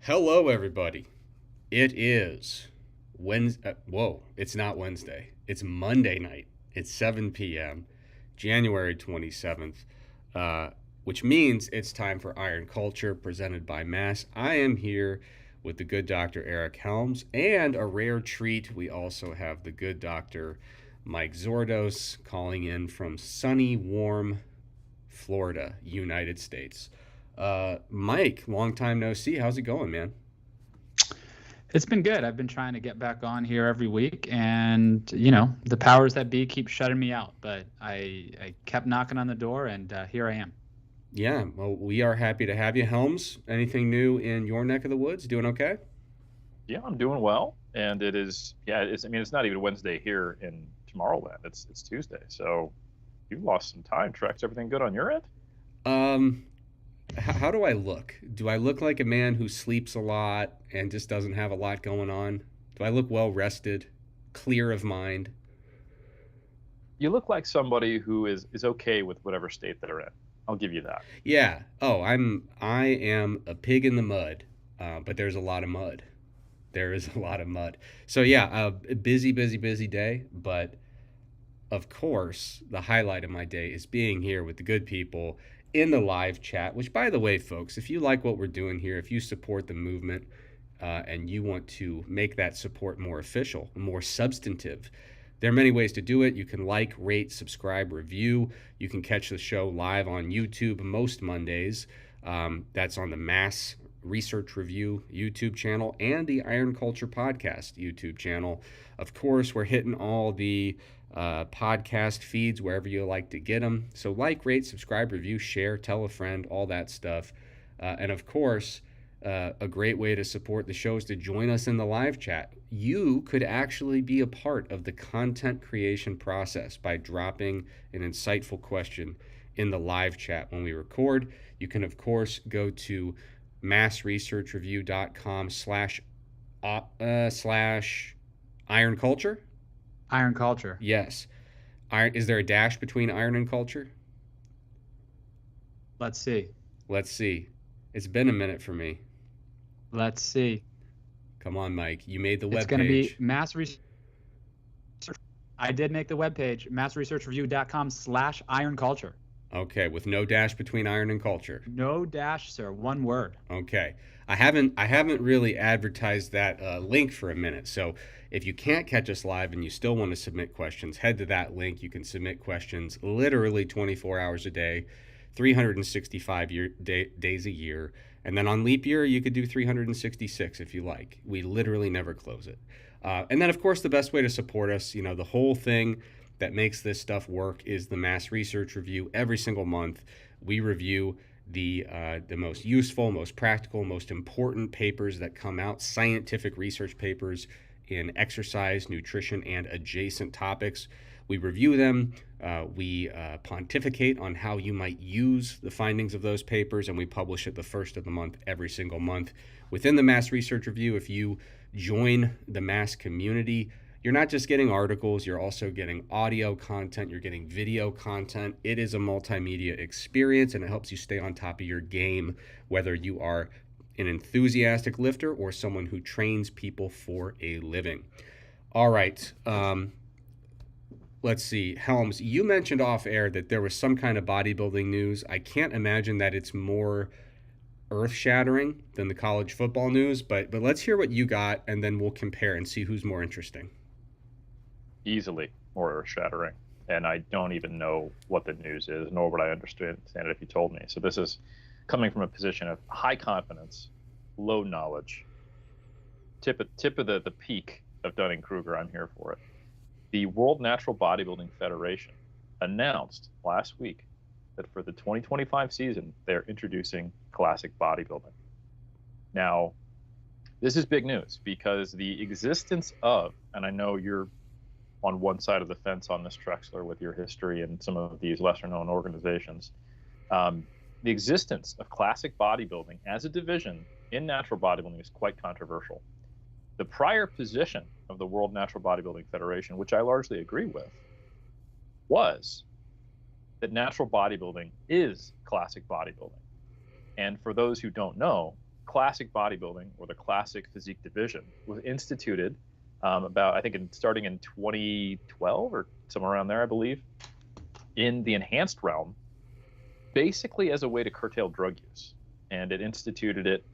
Hello, everybody. It is Wednesday. Whoa, it's not Wednesday. It's Monday night. It's 7 p.m., January 27th, which means it's time for Iron Culture presented by Mass. I am here with the good Dr. Eric Helms, and a rare treat, we also have the good Dr. Mike Zourdos calling in from sunny, warm Florida, United States. Mike, long time no see. How's it going, man? It's been good. I've been trying to get back on here every week, and the powers that be keep shutting me out. But I kept knocking on the door, and here I am. Yeah, well, we are happy to have you. Helms, anything new in your neck of the woods? Doing okay? Yeah, I'm doing well, and it is. Yeah, it's not even Wednesday here in Tomorrowland. It's Tuesday, so you lost some time. Trex, everything good on your end? Um, how do I look? Do I look like a man who sleeps a lot and just doesn't have a lot going on? Do I look well rested, clear of mind? You look like somebody who is okay with whatever state they're in. I'll give you that. Yeah. Oh, I am a pig in the mud, but there's a lot of mud. There is a lot of mud. So yeah, a busy, busy, busy day. But of course, the highlight of my day is being here with the good people in the live chat. Which, by the way, folks, if you like what we're doing here, if you support the movement, and you want to make that support more official, more substantive, there are many ways to do it. You can like, rate, subscribe, review. You can catch the show live on YouTube most Mondays. That's on the Mass Research Review YouTube channel and the Iron Culture Podcast YouTube channel. Of course, we're hitting all the podcast feeds wherever you like to get them. So like, rate, subscribe, review, share, tell a friend, all that stuff. And of course, a great way to support the show is to join us in the live chat. You could actually be a part of the content creation process by dropping an insightful question in the live chat when we record. You can, of course, go to massresearchreview.com slash Iron Culture. Iron Culture. Yes. Is there a dash between iron and culture? Let's see. It's been a minute for me. Let's see. Come on, Mike. You made the webpage. It's going to be Mass Research. I did make the webpage, massresearchreview.com slash Iron Culture. Okay, with no dash between iron and culture. No dash, sir. One word. Okay. I haven't really advertised that link for a minute. So if you can't catch us live and you still want to submit questions, head to that link. You can submit questions literally 24 hours a day, 365 days a year. And then on leap year, you could do 366 if you like. We literally never close it. And then, of course, the best way to support us, the whole thing that makes this stuff work is the Mass Research Review. Every single month, we review the most useful, most practical, most important papers that come out, scientific research papers in exercise, nutrition, and adjacent topics. We review them, we pontificate on how you might use the findings of those papers, and we publish it the first of the month every single month. Within the Mass Research Review, if you join the Mass community, you're not just getting articles, you're also getting audio content, you're getting video content. It is a multimedia experience, and it helps you stay on top of your game, whether you are an enthusiastic lifter or someone who trains people for a living. All right. Let's see. Helms, you mentioned off air that there was some kind of bodybuilding news. I can't imagine that it's more earth-shattering than the college football news, but let's hear what you got, and then we'll compare and see who's more interesting. Easily more earth-shattering, and I don't even know what the news is, nor would I understand it if you told me. So this is coming from a position of high confidence, low knowledge, tip of the peak of Dunning-Kruger. I'm here for it. The World Natural Bodybuilding Federation announced last week that for the 2025 season, they're introducing classic bodybuilding. Now, this is big news because the existence of, and I know you're on one side of the fence on this, Trexler, with your history and some of these lesser-known organizations, the existence of classic bodybuilding as a division in natural bodybuilding is quite controversial. The prior position of the World Natural Bodybuilding Federation, which I largely agree with, was that natural bodybuilding is classic bodybuilding. And for those who don't know, classic bodybuilding, or the classic physique division, was instituted starting in 2012 or somewhere around there, I believe, in the enhanced realm, basically as a way to curtail drug use. And it instituted it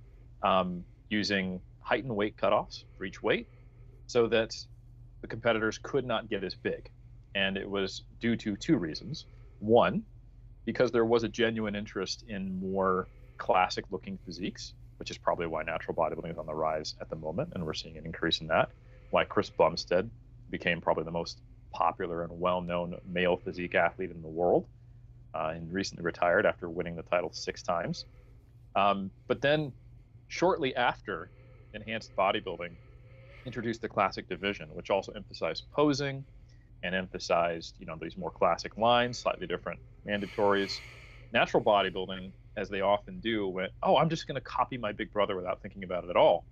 using height and weight cutoffs for each weight so that the competitors could not get as big. And it was due to two reasons. One, because there was a genuine interest in more classic looking physiques, which is probably why natural bodybuilding is on the rise at the moment, and we're seeing an increase in that. Why Chris Bumstead became probably the most popular and well-known male physique athlete in the world, and recently retired after winning the title 6 times. But then shortly after, enhanced bodybuilding introduced the classic division, which also emphasized posing and emphasized, these more classic lines, slightly different mandatories. Natural bodybuilding, as they often do, went, oh, I'm just going to copy my big brother without thinking about it at all,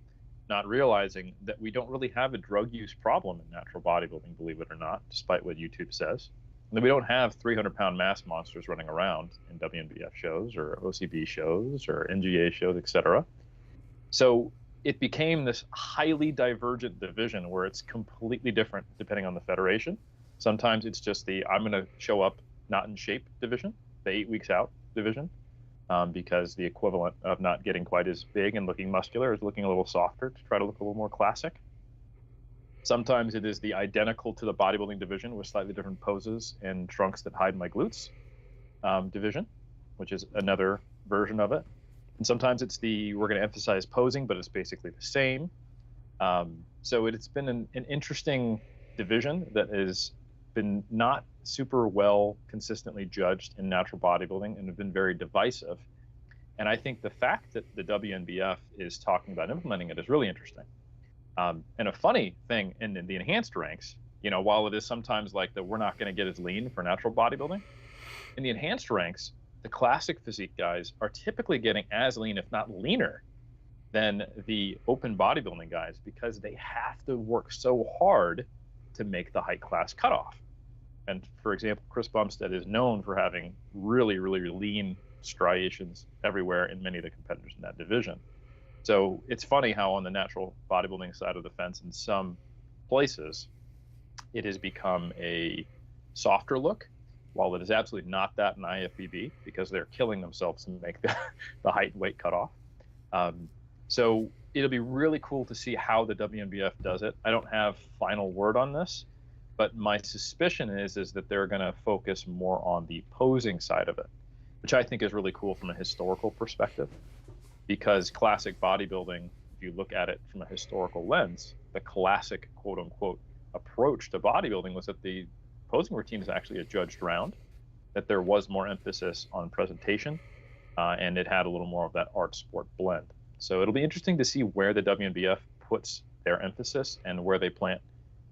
not realizing that we don't really have a drug use problem in natural bodybuilding, believe it or not, despite what YouTube says. And that we don't have 300-pound mass monsters running around in WNBF shows or OCB shows or NGA shows, etc. So it became this highly divergent division where it's completely different depending on the federation. Sometimes it's just I'm going to show up not in shape division, the 8 weeks out division, because the equivalent of not getting quite as big and looking muscular is looking a little softer to try to look a little more classic. Sometimes it is the identical to the bodybuilding division with slightly different poses and trunks that hide my glutes division, which is another version of it. And sometimes it's we're going to emphasize posing, but it's basically the same. So it's been an interesting division that has been not super well consistently judged in natural bodybuilding and have been very divisive. And I think the fact that the WNBF is talking about implementing it is really interesting. And a funny thing in the enhanced ranks, while it is sometimes like that we're not going to get as lean for natural bodybuilding, in the enhanced ranks, the classic physique guys are typically getting as lean, if not leaner, than the open bodybuilding guys, because they have to work so hard to make the height class cutoff. And for example, Chris Bumstead is known for having really, really lean striations everywhere in many of the competitors in that division. So it's funny how on the natural bodybuilding side of the fence, in some places, it has become a softer look, while it is absolutely not that in IFBB, because they're killing themselves to make the height and weight cutoff. So it'll be really cool to see how the WNBF does it. I don't have final word on this, but my suspicion is that they're going to focus more on the posing side of it, which I think is really cool from a historical perspective, because classic bodybuilding, if you look at it from a historical lens, the classic quote unquote approach to bodybuilding was that the posing routine is actually a judged round, that there was more emphasis on presentation, and it had a little more of that art sport blend. So it'll be interesting to see where the WNBF puts their emphasis and where they plant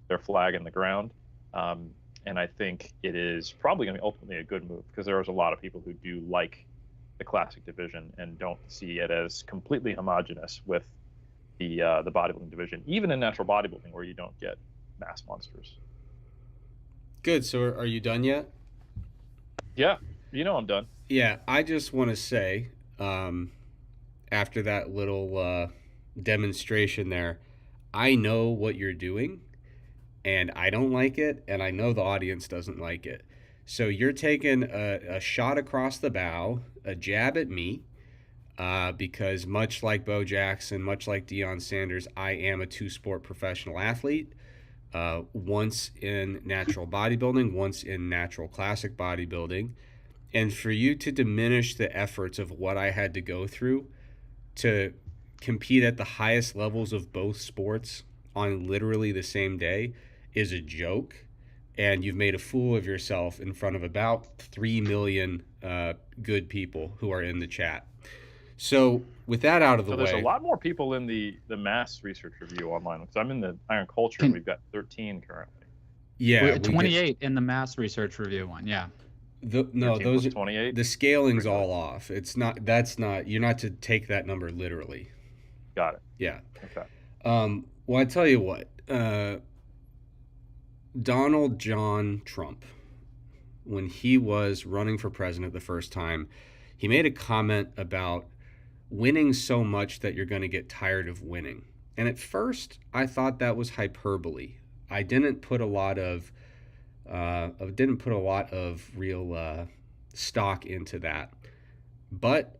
their flag in the ground. And I think it is probably going to be ultimately a good move, because there's a lot of people who do like the classic division and don't see it as completely homogenous with the bodybuilding division, even in natural bodybuilding where you don't get mass monsters. Good. So are you done yet? Yeah, I'm done. Yeah, I just want to say, after that little demonstration there, I know what you're doing, and I don't like it, and I know the audience doesn't like it. So you're taking a shot across the bow, a jab at me, because much like Bo Jackson, much like Deion Sanders, I am a two-sport professional athlete. Once in natural bodybuilding, once in natural classic bodybuilding. And for you to diminish the efforts of what I had to go through to compete at the highest levels of both sports on literally the same day is a joke. And you've made a fool of yourself in front of about 3 million good people who are in the chat. So with that out of the way, there's a lot more people in the mass research review online, because I'm in the Iron Culture and we've got 13 currently. Yeah, we're 28 in the mass research review one. Yeah. Those are 28. The scaling's all off. It's not. That's not. You're not to take that number literally. Got it. Yeah. Okay. Well, I tell you what. Donald John Trump, when he was running for president the first time, he made a comment about winning so much that you're going to get tired of winning. And at first, I thought that was hyperbole. I didn't put a lot of real stock into that. But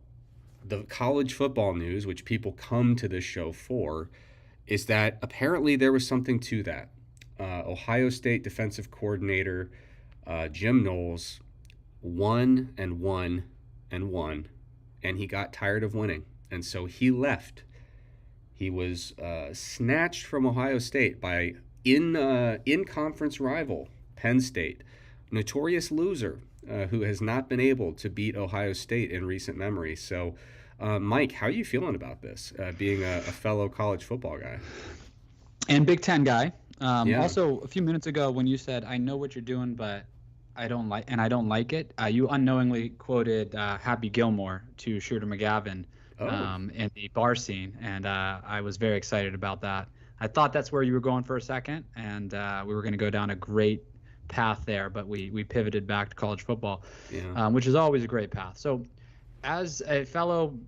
the college football news, which people come to this show for, is that apparently there was something to that. Ohio State defensive coordinator Jim Knowles won and won and won, and he got tired of winning, and so he left. He was snatched from Ohio State by in-conference rival Penn State, notorious loser who has not been able to beat Ohio State in recent memory. So, Mike, how are you feeling about this, being a fellow college football guy? And Big Ten guy. Yeah. Also, a few minutes ago when you said, I know what you're doing, but I don't like it, you unknowingly quoted Happy Gilmore to Shooter McGavin in the bar scene, and I was very excited about that. I thought that's where you were going for a second, and we were going to go down a great path there, but we pivoted back to college football, which is always a great path. So as a fellow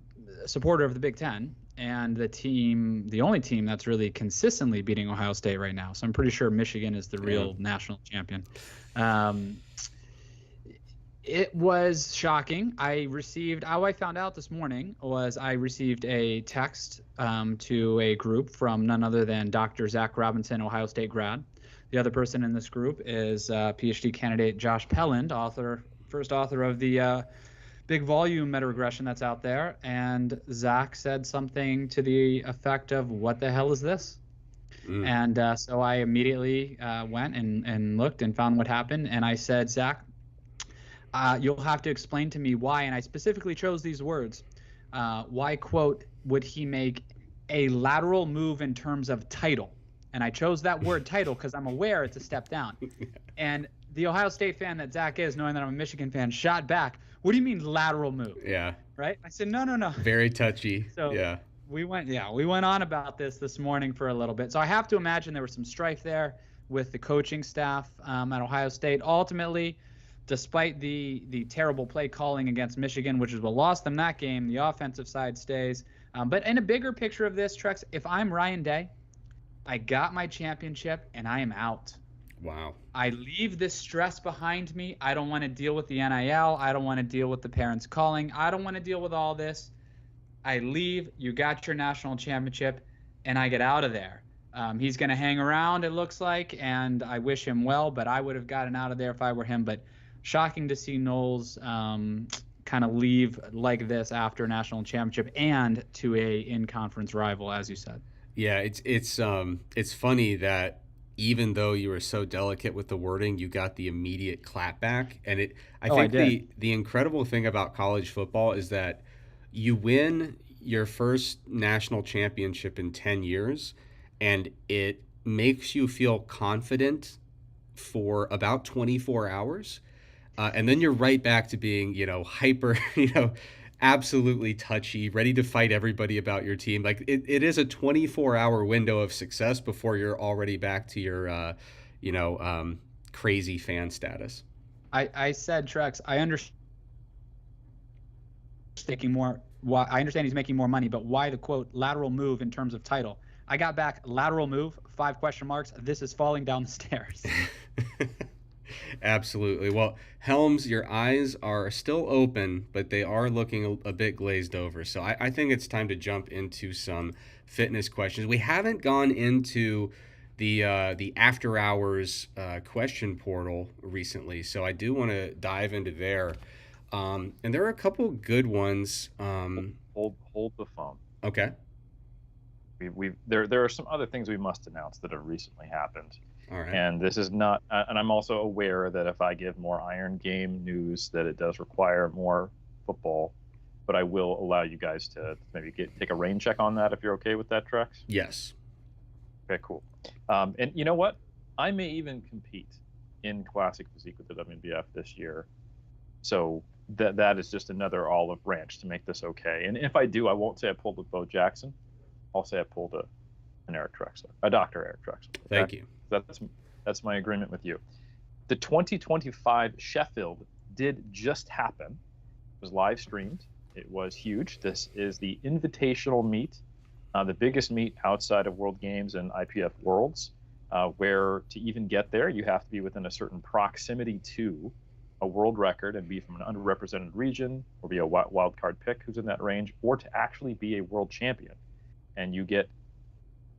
supporter of the Big Ten, and the only team that's really consistently beating Ohio State right now, so I'm pretty sure Michigan is the real national champion. It was shocking. How I found out this morning was I received a text to a group from none other than Dr. Zach Robinson, Ohio State grad. The other person in this group is PhD candidate Josh Pelland, first author of the big volume meta-regression that's out there. And Zach said something to the effect of, what the hell is this? And so I immediately went and looked and found what happened. And I said, Zach, you'll have to explain to me why. And I specifically chose these words. Why, quote, would he make a lateral move in terms of title? And I chose that word title because I'm aware it's a step down. And the Ohio State fan that Zach is, knowing that I'm a Michigan fan, shot back, what do you mean lateral move? Yeah. Right? I said, no. Very touchy. So yeah. We went on about this morning for a little bit. So I have to imagine there was some strife there with the coaching staff at Ohio State. Ultimately, despite the terrible play calling against Michigan, which is what lost them that game, the offensive side stays. But in a bigger picture of this, Trex, if I'm Ryan Day, I got my championship and I am out. Wow. I leave this stress behind me. I don't want to deal with the NIL. I don't want to deal with the parents calling. I don't want to deal with all this. I leave. You got your national championship, and I get out of there. He's going to hang around, it looks like, and I wish him well, but I would have gotten out of there if I were him. But shocking to see Knowles kind of leave like this after a national championship and to a in-conference rival, as you said. Yeah, it's funny that even though you were so delicate with the wording, you got the immediate clapback. And I think the incredible thing about college football is that you win your first national championship in 10 years, and it makes you feel confident for about 24 hours. And then you're right back to being, hyper, absolutely touchy, ready to fight everybody about your team. Like it is a 24-hour window of success before you're already back to your, crazy fan status. I said, Trex, I understand I understand he's making more money, but why the quote lateral move in terms of title? I got back lateral move, 5 question marks. This is falling down the stairs. Absolutely. Well, Helms, your eyes are still open, but they are looking a bit glazed over. So I think it's time to jump into some fitness questions. We haven't gone into the after hours question portal recently, so I do want to dive into there. And there are a couple good ones. Hold the phone. Okay. There are some other things we must announce that have recently happened. All right. And this is not, and I'm also aware that if I give more Iron Game news, that it does require more football. But I will allow you guys to maybe take a rain check on that if you're okay with that, Trex. Yes. Okay, cool. And you know what? I may even compete in Classic Physique with the WNBF this year. So that is just another olive branch to make this okay. And if I do, I won't say I pulled with Bo Jackson. I'll say I pulled an Eric Trexler, a Dr. Eric Trexler. Okay? Thank you. That's my agreement with you. The 2025 Sheffield did just happen. It was live streamed. It was huge. This is the invitational meet, the biggest meet outside of World Games and IPF Worlds, where to even get there, you have to be within a certain proximity to a world record and be from an underrepresented region, or be a wild card pick who's in that range, or to actually be a world champion. And you get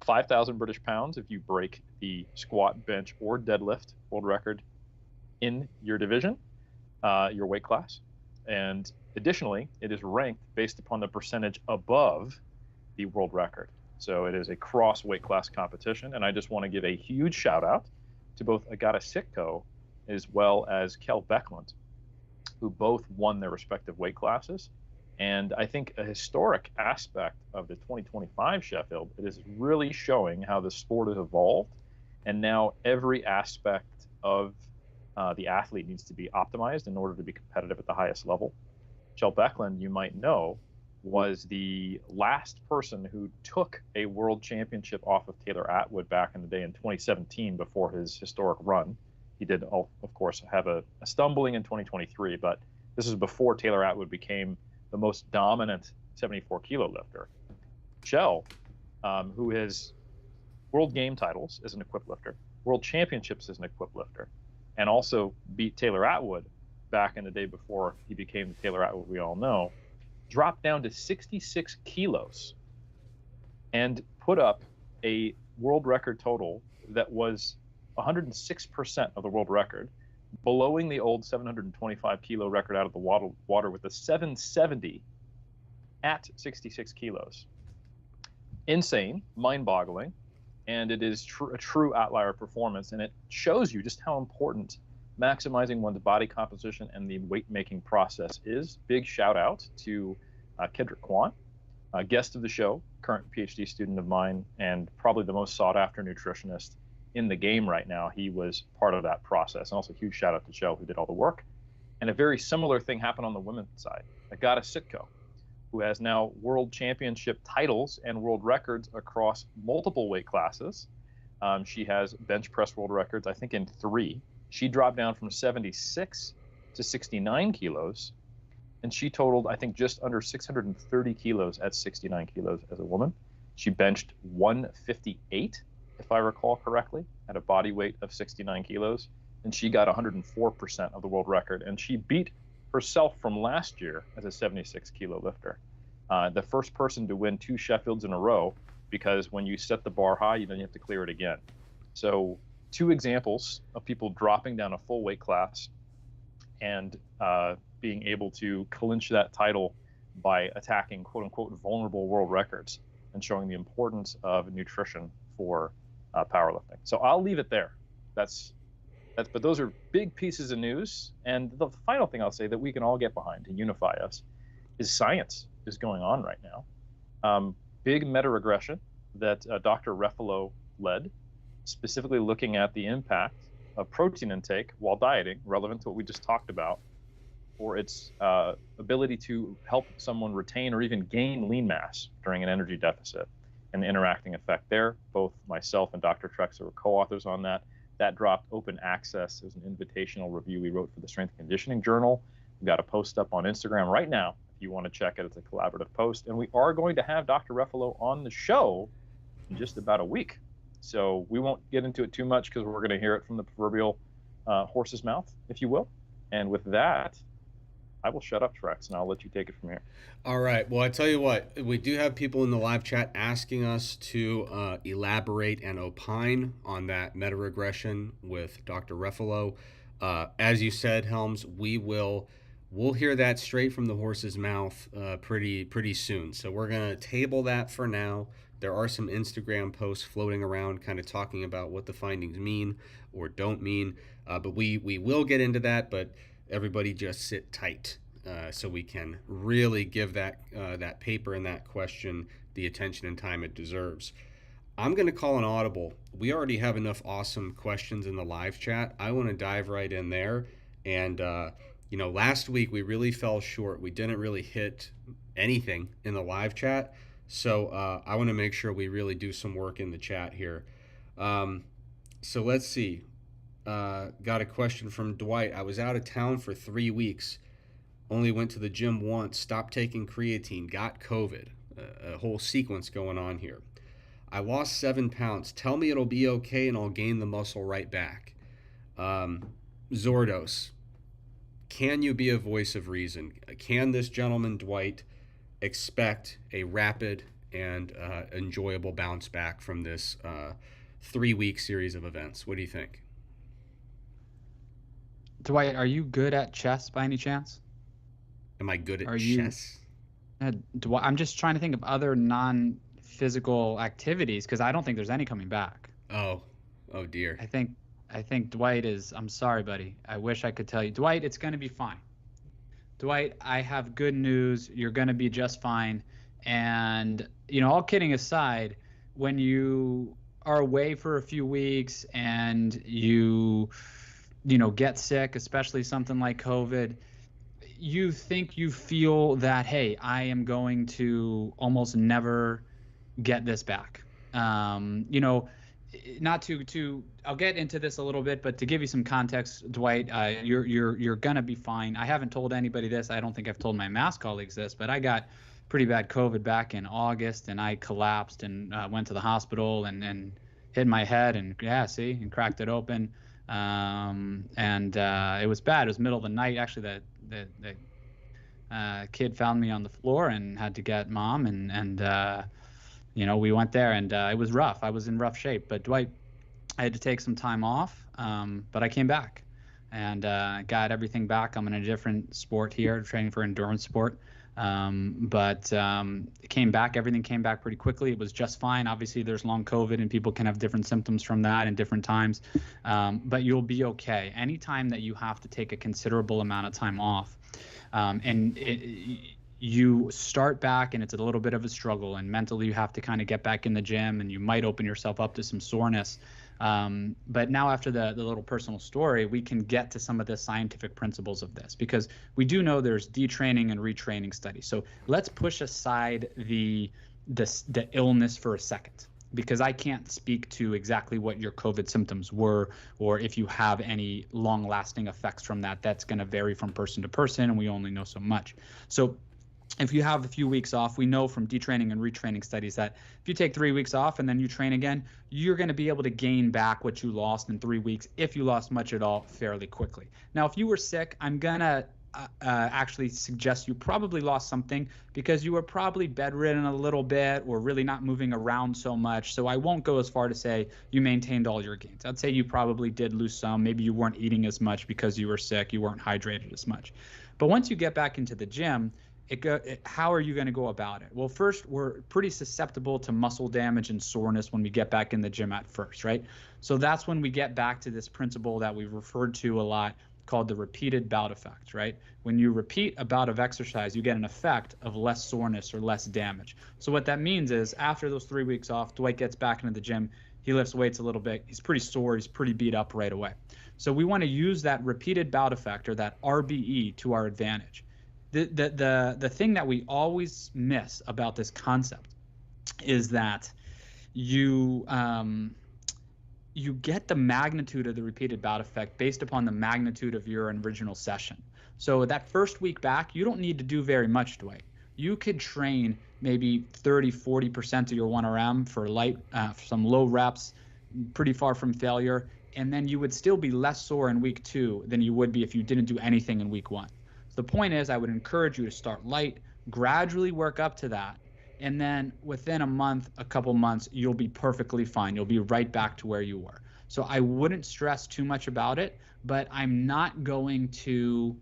5,000 British pounds if you break the squat, bench, or deadlift world record in your division, your weight class. And additionally, it is ranked based upon the percentage above the world record. So it is a cross weight class competition. And I just want to give a huge shout out to both Agata Sitko as well as Kel Beckland, who both won their respective weight classes. And I think a historic aspect of the 2025 Sheffield, it is really showing how the sport has evolved. And now every aspect of the athlete needs to be optimized in order to be competitive at the highest level. Kel Beckland, you might know, was the last person who took a world championship off of Taylor Atwood back in the day in 2017 before his historic run. He did, of course, have a stumbling in 2023, but this is before Taylor Atwood became the most dominant 74 kilo lifter. Shell, who has world game titles as an equipped lifter, world championships as an equipped lifter, and also beat Taylor Atwood back in the day before he became the Taylor Atwood we all know, dropped down to 66 kilos and put up a world record total that was 106% of the world record, blowing the old 725 kilo record out of the water with a 770 at 66 kilos. Insane, mind-boggling, and it is a true outlier performance, and it shows you just how important maximizing one's body composition and the weight-making process is. Big shout-out to Kedrick Kwan, a guest of the show, current PhD student of mine, and probably the most sought-after nutritionist in the game right now. He was part of that process. And also huge shout out to Joe, who did all the work. And a very similar thing happened on the women's side. Agata Sitko, who has now world championship titles and world records across multiple weight classes. She has bench press world records, I think, in 3. She dropped down from 76 to 69 kilos. And she totaled, I think, just under 630 kilos at 69 kilos as a woman. She benched 158, if I recall correctly, at a body weight of 69 kilos, and she got 104% of the world record. And she beat herself from last year as a 76 kilo lifter. The first person to win 2 Sheffields in a row, because when you set the bar high, then you have to clear it again. So 2 examples of people dropping down a full weight class and being able to clinch that title by attacking quote unquote vulnerable world records and showing the importance of nutrition for powerlifting. So I'll leave it there. But those are big pieces of news. And the final thing I'll say that we can all get behind to unify us is science is going on right now. Big meta-regression that Dr. Refalo led, specifically looking at the impact of protein intake while dieting, relevant to what we just talked about, or its ability to help someone retain or even gain lean mass during an energy deficit, and the interacting effect there. Both myself and Dr. Trexler were co-authors on that. That dropped open access as an invitational review we wrote for the Strength and Conditioning Journal. We've got a post up on Instagram right now if you want to check it. It's a collaborative post. And we are going to have Dr. Refalo on the show in just about a week. So we won't get into it too much because we're going to hear it from the proverbial horse's mouth, if you will. And with that, I will shut up, Trex, and I'll let you take it from here. All right. Well, I tell you what, we do have people in the live chat asking us to elaborate and opine on that meta-regression with Dr. Refalo. As you said, Helms, we'll hear that straight from the horse's mouth pretty soon. So we're going to table that for now. There are some Instagram posts floating around kind of talking about what the findings mean or don't mean. But we will get into that, but everybody just sit tight so we can really give that paper and that question the attention and time it deserves. I'm going to call an audible. We already have enough awesome questions in the live chat. I want to dive right in there. And, last week we really fell short. We didn't really hit anything in the live chat. So I want to make sure we really do some work in the chat here. So let's see. Got a question from Dwight. I was out of town for 3 weeks. Only went to the gym once, stopped taking creatine, got COVID. A whole sequence going on here. I lost 7 pounds. Tell me it'll be okay and I'll gain the muscle right back. Zourdos, can you be a voice of reason? Can this gentleman, Dwight, expect a rapid and enjoyable bounce back from this 3-week series of events? What do you think? Dwight, are you good at chess by any chance? Am I good at chess? I'm just trying to think of other non-physical activities because I don't think there's any coming back. Oh dear. I think Dwight is. I'm sorry, buddy. I wish I could tell you, Dwight, it's going to be fine. Dwight, I have good news. You're going to be just fine. And all kidding aside, when you are away for a few weeks and you get sick, especially something like COVID, you feel that, hey, I am going to almost never get this back. Not to I'll get into this a little bit, but to give you some context, Dwight, you're gonna be fine. I haven't told anybody this. I don't think I've told my mass colleagues this, but I got pretty bad COVID back in August, and I collapsed and went to the hospital and hit my head and cracked it open. It was bad. It was middle of the night. Actually, the kid found me on the floor and had to get mom and we went there and it was rough. I was in rough shape, but Dwight, I had to take some time off, but I came back and got everything back. I'm in a different sport here, training for endurance sport. It came back. Everything came back pretty quickly. It was just fine. Obviously, there's long COVID and people can have different symptoms from that in different times, but you'll be okay. Anytime that you have to take a considerable amount of time off, you start back and it's a little bit of a struggle, and mentally you have to kind of get back in the gym and you might open yourself up to some soreness. But now after the little personal story, we can get to some of the scientific principles of this, because we do know there's detraining and retraining studies. So let's push aside the illness for a second, because I can't speak to exactly what your COVID symptoms were or if you have any long-lasting effects from that. That's going to vary from person to person, and we only know so much. So if you have a few weeks off, we know from detraining and retraining studies that if you take 3 weeks off and then you train again, you're going to be able to gain back what you lost in 3 weeks, if you lost much at all, fairly quickly. Now, if you were sick, I'm going to actually suggest you probably lost something because you were probably bedridden a little bit or really not moving around so much. So I won't go as far to say you maintained all your gains. I'd say you probably did lose some. Maybe you weren't eating as much because you were sick. You weren't hydrated as much. But once you get back into the gym, how are you going to go about it? Well, first, we're pretty susceptible to muscle damage and soreness when we get back in the gym at first, right? So that's when we get back to this principle that we've referred to a lot called the repeated bout effect, right? When you repeat a bout of exercise, you get an effect of less soreness or less damage. So what that means is after those 3 weeks off, Dwight gets back into the gym, he lifts weights a little bit, he's pretty sore, he's pretty beat up right away. So we want to use that repeated bout effect, or that RBE, to our advantage. The thing that we always miss about this concept is that you get the magnitude of the repeated bout effect based upon the magnitude of your original session. So that first week back, you don't need to do very much, Dwight. You could train maybe 30-40% of your 1RM for light, some low reps, pretty far from failure, and then you would still be less sore in week 2 than you would be if you didn't do anything in week 1. The point is, I would encourage you to start light, gradually work up to that, and then within a month, a couple months, you'll be perfectly fine. You'll be right back to where you were. So I wouldn't stress too much about it, but I'm not going to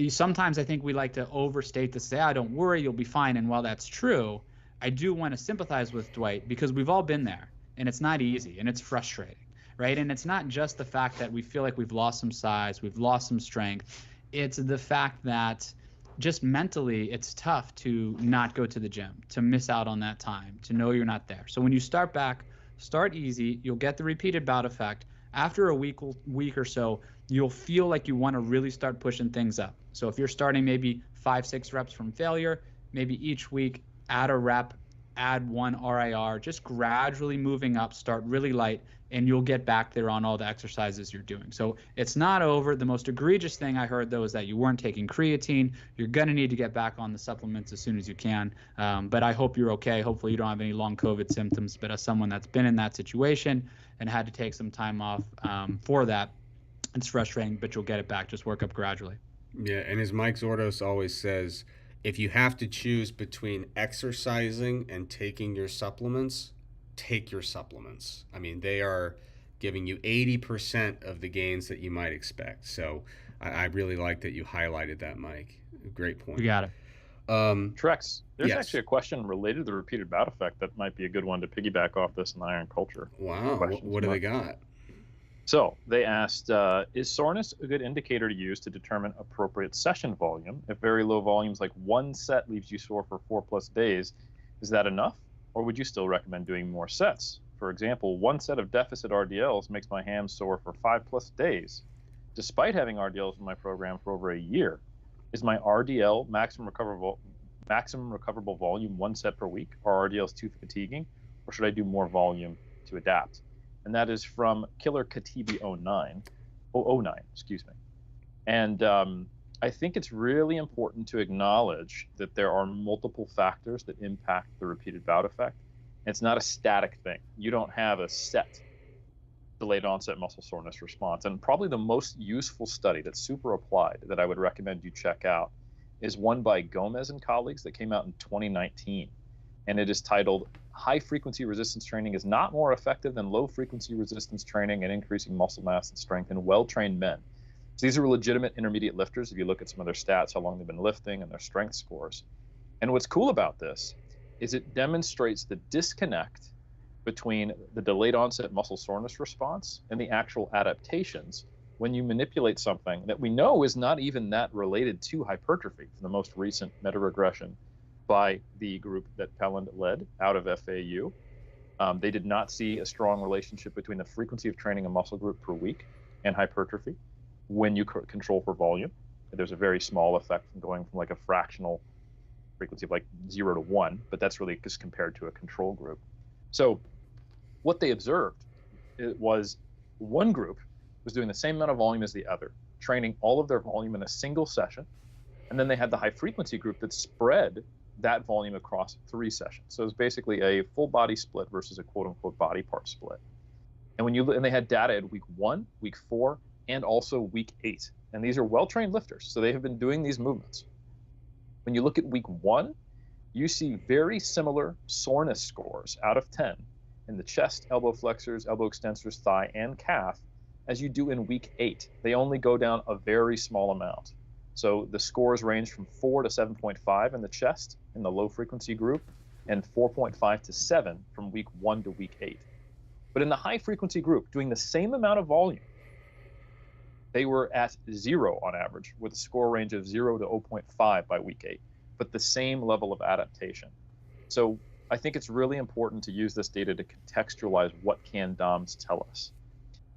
sometimes I think we like to overstate to say, don't worry, you'll be fine. And while that's true, I do want to sympathize with Dwight, because we've all been there, and it's not easy and it's frustrating. Right? And it's not just the fact that we feel like we've lost some size, we've lost some strength. It's the fact that just mentally, it's tough to not go to the gym, to miss out on that time, to know you're not there. So when you start back, start easy. You'll get the repeated bout effect. After a week or so, you'll feel like you want to really start pushing things up. So if you're starting maybe 5-6 reps from failure, maybe each week add a rep add one RIR, just gradually moving up, start really light, and you'll get back there on all the exercises you're doing. So it's not over. The most egregious thing I heard, though, is that you weren't taking creatine. You're going to need to get back on the supplements as soon as you can. But I hope you're okay. Hopefully you don't have any long COVID symptoms. But as someone that's been in that situation and had to take some time off for that, it's frustrating, but you'll get it back. Just work up gradually. Yeah, and as Mike Zourdos always says, if you have to choose between exercising and taking your supplements, take your supplements. I mean, they are giving you 80% of the gains that you might expect. So I really like that you highlighted that, Mike. Great point. You got it. Trex, there's yes. actually a question related to the repeated bout effect that might be a good one to piggyback off this in iron culture. Wow, what do they got? So they asked, is soreness a good indicator to use to determine appropriate session volume? If very low volumes like one set leaves you sore for 4+ days, is that enough? Or would you still recommend doing more sets? For example, one set of deficit RDLs makes my hams sore for 5+ days. Despite having RDLs in my program for over a year, is my RDL maximum recoverable volume 1 set per week? Are RDLs too fatiguing? Or should I do more volume to adapt? And that is from Killer Katibi 09, excuse me. And I think it's really important to acknowledge that there are multiple factors that impact the repeated bout effect. And it's not a static thing. You don't have a set delayed onset muscle soreness response. And probably the most useful study that's super applied that I would recommend you check out is one by Gomez and colleagues that came out in 2019. And it is titled, High Frequency Resistance Training is Not More Effective Than Low Frequency Resistance Training and Increasing Muscle Mass and Strength in Well-Trained Men. So these are legitimate intermediate lifters if you look at some of their stats, how long they've been lifting and their strength scores. And what's cool about this is it demonstrates the disconnect between the delayed onset muscle soreness response and the actual adaptations when you manipulate something that we know is not even that related to hypertrophy for the most recent meta-regression by the group that Pelland led out of FAU. They did not see a strong relationship between the frequency of training a muscle group per week and hypertrophy when you control for volume. There's a very small effect from going from like a fractional frequency of like 0 to 1, but that's really just compared to a control group. So what they observed was one group was doing the same amount of volume as the other, training all of their volume in a single session. And then they had the high frequency group that spread that volume across 3 sessions. So it was basically a full body split versus a quote unquote body part split. And and they had data at week 1, week 4, and also week 8. And these are well-trained lifters, so they have been doing these movements. When you look at week 1, you see very similar soreness scores out of 10 in the chest, elbow flexors, elbow extensors, thigh, and calf as you do in week 8. They only go down a very small amount. So the scores range from 4 to 7.5 in the chest in the low frequency group and 4.5 to 7 from week 1 to week 8. But in the high frequency group, doing the same amount of volume, they were at 0 on average with a score range of 0 to 0.5 by week 8, but the same level of adaptation. So I think it's really important to use this data to contextualize what can DOMs tell us.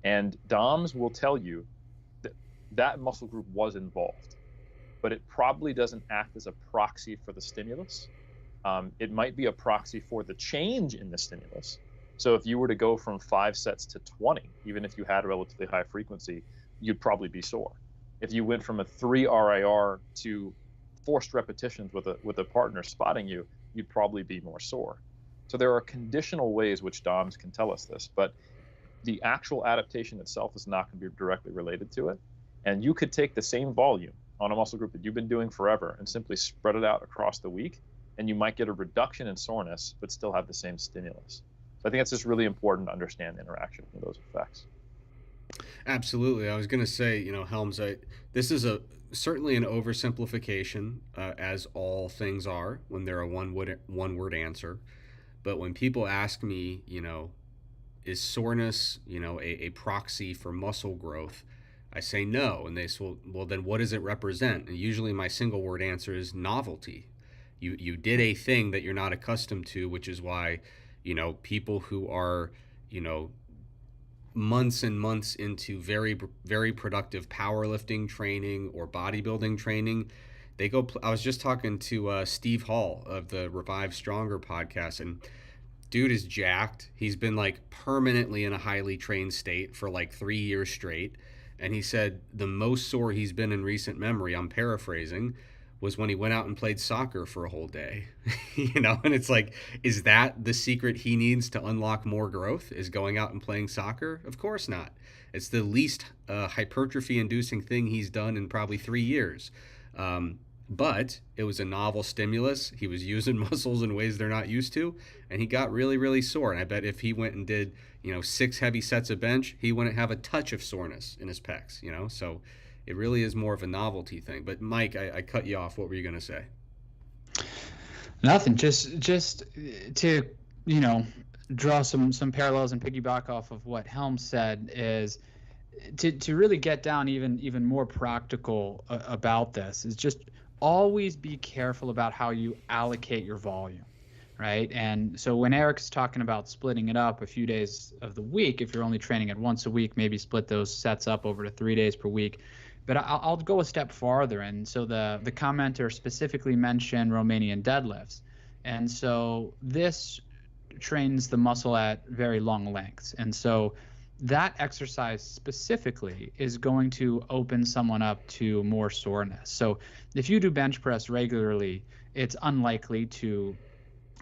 And DOMs will tell you that that muscle group was involved, but it probably doesn't act as a proxy for the stimulus. It might be a proxy for the change in the stimulus. So if you were to go from 5 sets to 20, even if you had a relatively high frequency, you'd probably be sore. If you went from a 3 RIR to forced repetitions with a partner spotting you, you'd probably be more sore. So there are conditional ways which DOMs can tell us this, but the actual adaptation itself is not going to be directly related to it. And you could take the same volume on a muscle group that you've been doing forever and simply spread it out across the week, and you might get a reduction in soreness, but still have the same stimulus. So I think it's just really important to understand the interaction of those effects. Absolutely. I was going to say, Helms, this is certainly an oversimplification, as all things are when they're a one-word answer. But when people ask me, is soreness, a proxy for muscle growth? I say no, and they say, well, then what does it represent? And usually my single-word answer is novelty. You did a thing that you're not accustomed to, which is why, people who are, months and months into very, very productive powerlifting training or bodybuilding training, I was just talking to Steve Hall of the Revive Stronger podcast, and dude is jacked. He's been like permanently in a highly trained state for like 3 years straight. And he said the most sore he's been in recent memory, I'm paraphrasing, was when he went out and played soccer for a whole day. And it's like, is that the secret he needs to unlock more growth, is going out and playing soccer? Of course not. It's the least hypertrophy inducing thing he's done in probably 3 years. But it was a novel stimulus. He was using muscles in ways they're not used to, and he got really, really sore. And I bet if he went and did, 6 heavy sets of bench, he wouldn't have a touch of soreness in his pecs, So it really is more of a novelty thing. But Mike, I cut you off. What were you going to say? Nothing. Just to, draw some parallels and piggyback off of what Helms said, is to really get down even more practical about this, is just always be careful about how you allocate your volume, right? And so when Eric's talking about splitting it up a few days of the week, if you're only training it once a week, maybe split those sets up over to 3 days per week. But I'll go a step farther. And so the commenter specifically mentioned Romanian deadlifts. And so this trains the muscle at very long lengths. And so that exercise specifically is going to open someone up to more soreness. So if you do bench press regularly, it's unlikely to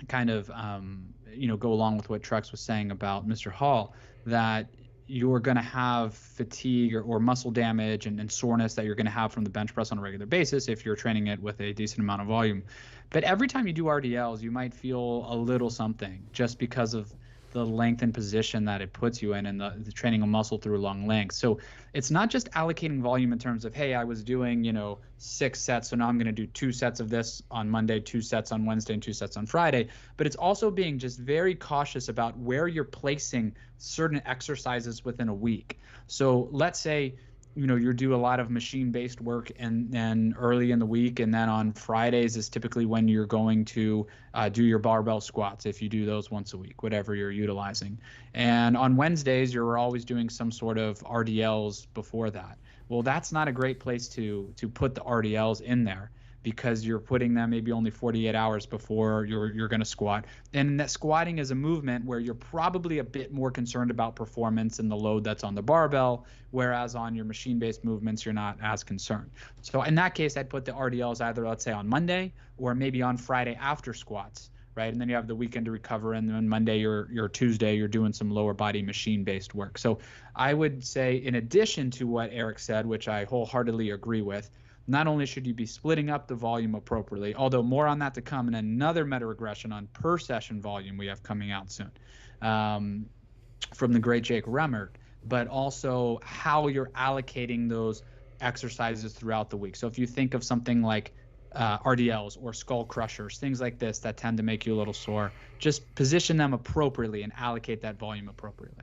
kind of, go along with what Trex was saying about Mr. Hall, that you're going to have fatigue or muscle damage and soreness that you're going to have from the bench press on a regular basis if you're training it with a decent amount of volume. But every time you do RDLs, you might feel a little something just because of the length and position that it puts you in, and the training a muscle through long length. So it's not just allocating volume in terms of, hey, I was doing 6 sets, so now I'm going to do 2 sets of this on Monday, 2 sets on Wednesday, and 2 sets on Friday. But it's also being just very cautious about where you're placing certain exercises within a week. So let's say you do a lot of machine-based work and then early in the week, and then on Fridays is typically when you're going to do your barbell squats, if you do those once a week, whatever you're utilizing. And on Wednesdays, you're always doing some sort of RDLs before that. Well, that's not a great place to put the RDLs in there, because you're putting them maybe only 48 hours before you're going to squat. And that squatting is a movement where you're probably a bit more concerned about performance and the load that's on the barbell, whereas on your machine-based movements, you're not as concerned. So in that case, I'd put the RDLs either, let's say, on Monday or maybe on Friday after squats, right? And then you have the weekend to recover, and then Monday or Tuesday, you're doing some lower body machine-based work. So I would say, in addition to what Eric said, which I wholeheartedly agree with, not only should you be splitting up the volume appropriately, although more on that to come in another meta-regression on per session volume we have coming out soon from the great Jake Remmert, but also how you're allocating those exercises throughout the week. So if you think of something like RDLs or skull crushers, things like this that tend to make you a little sore, just position them appropriately and allocate that volume appropriately.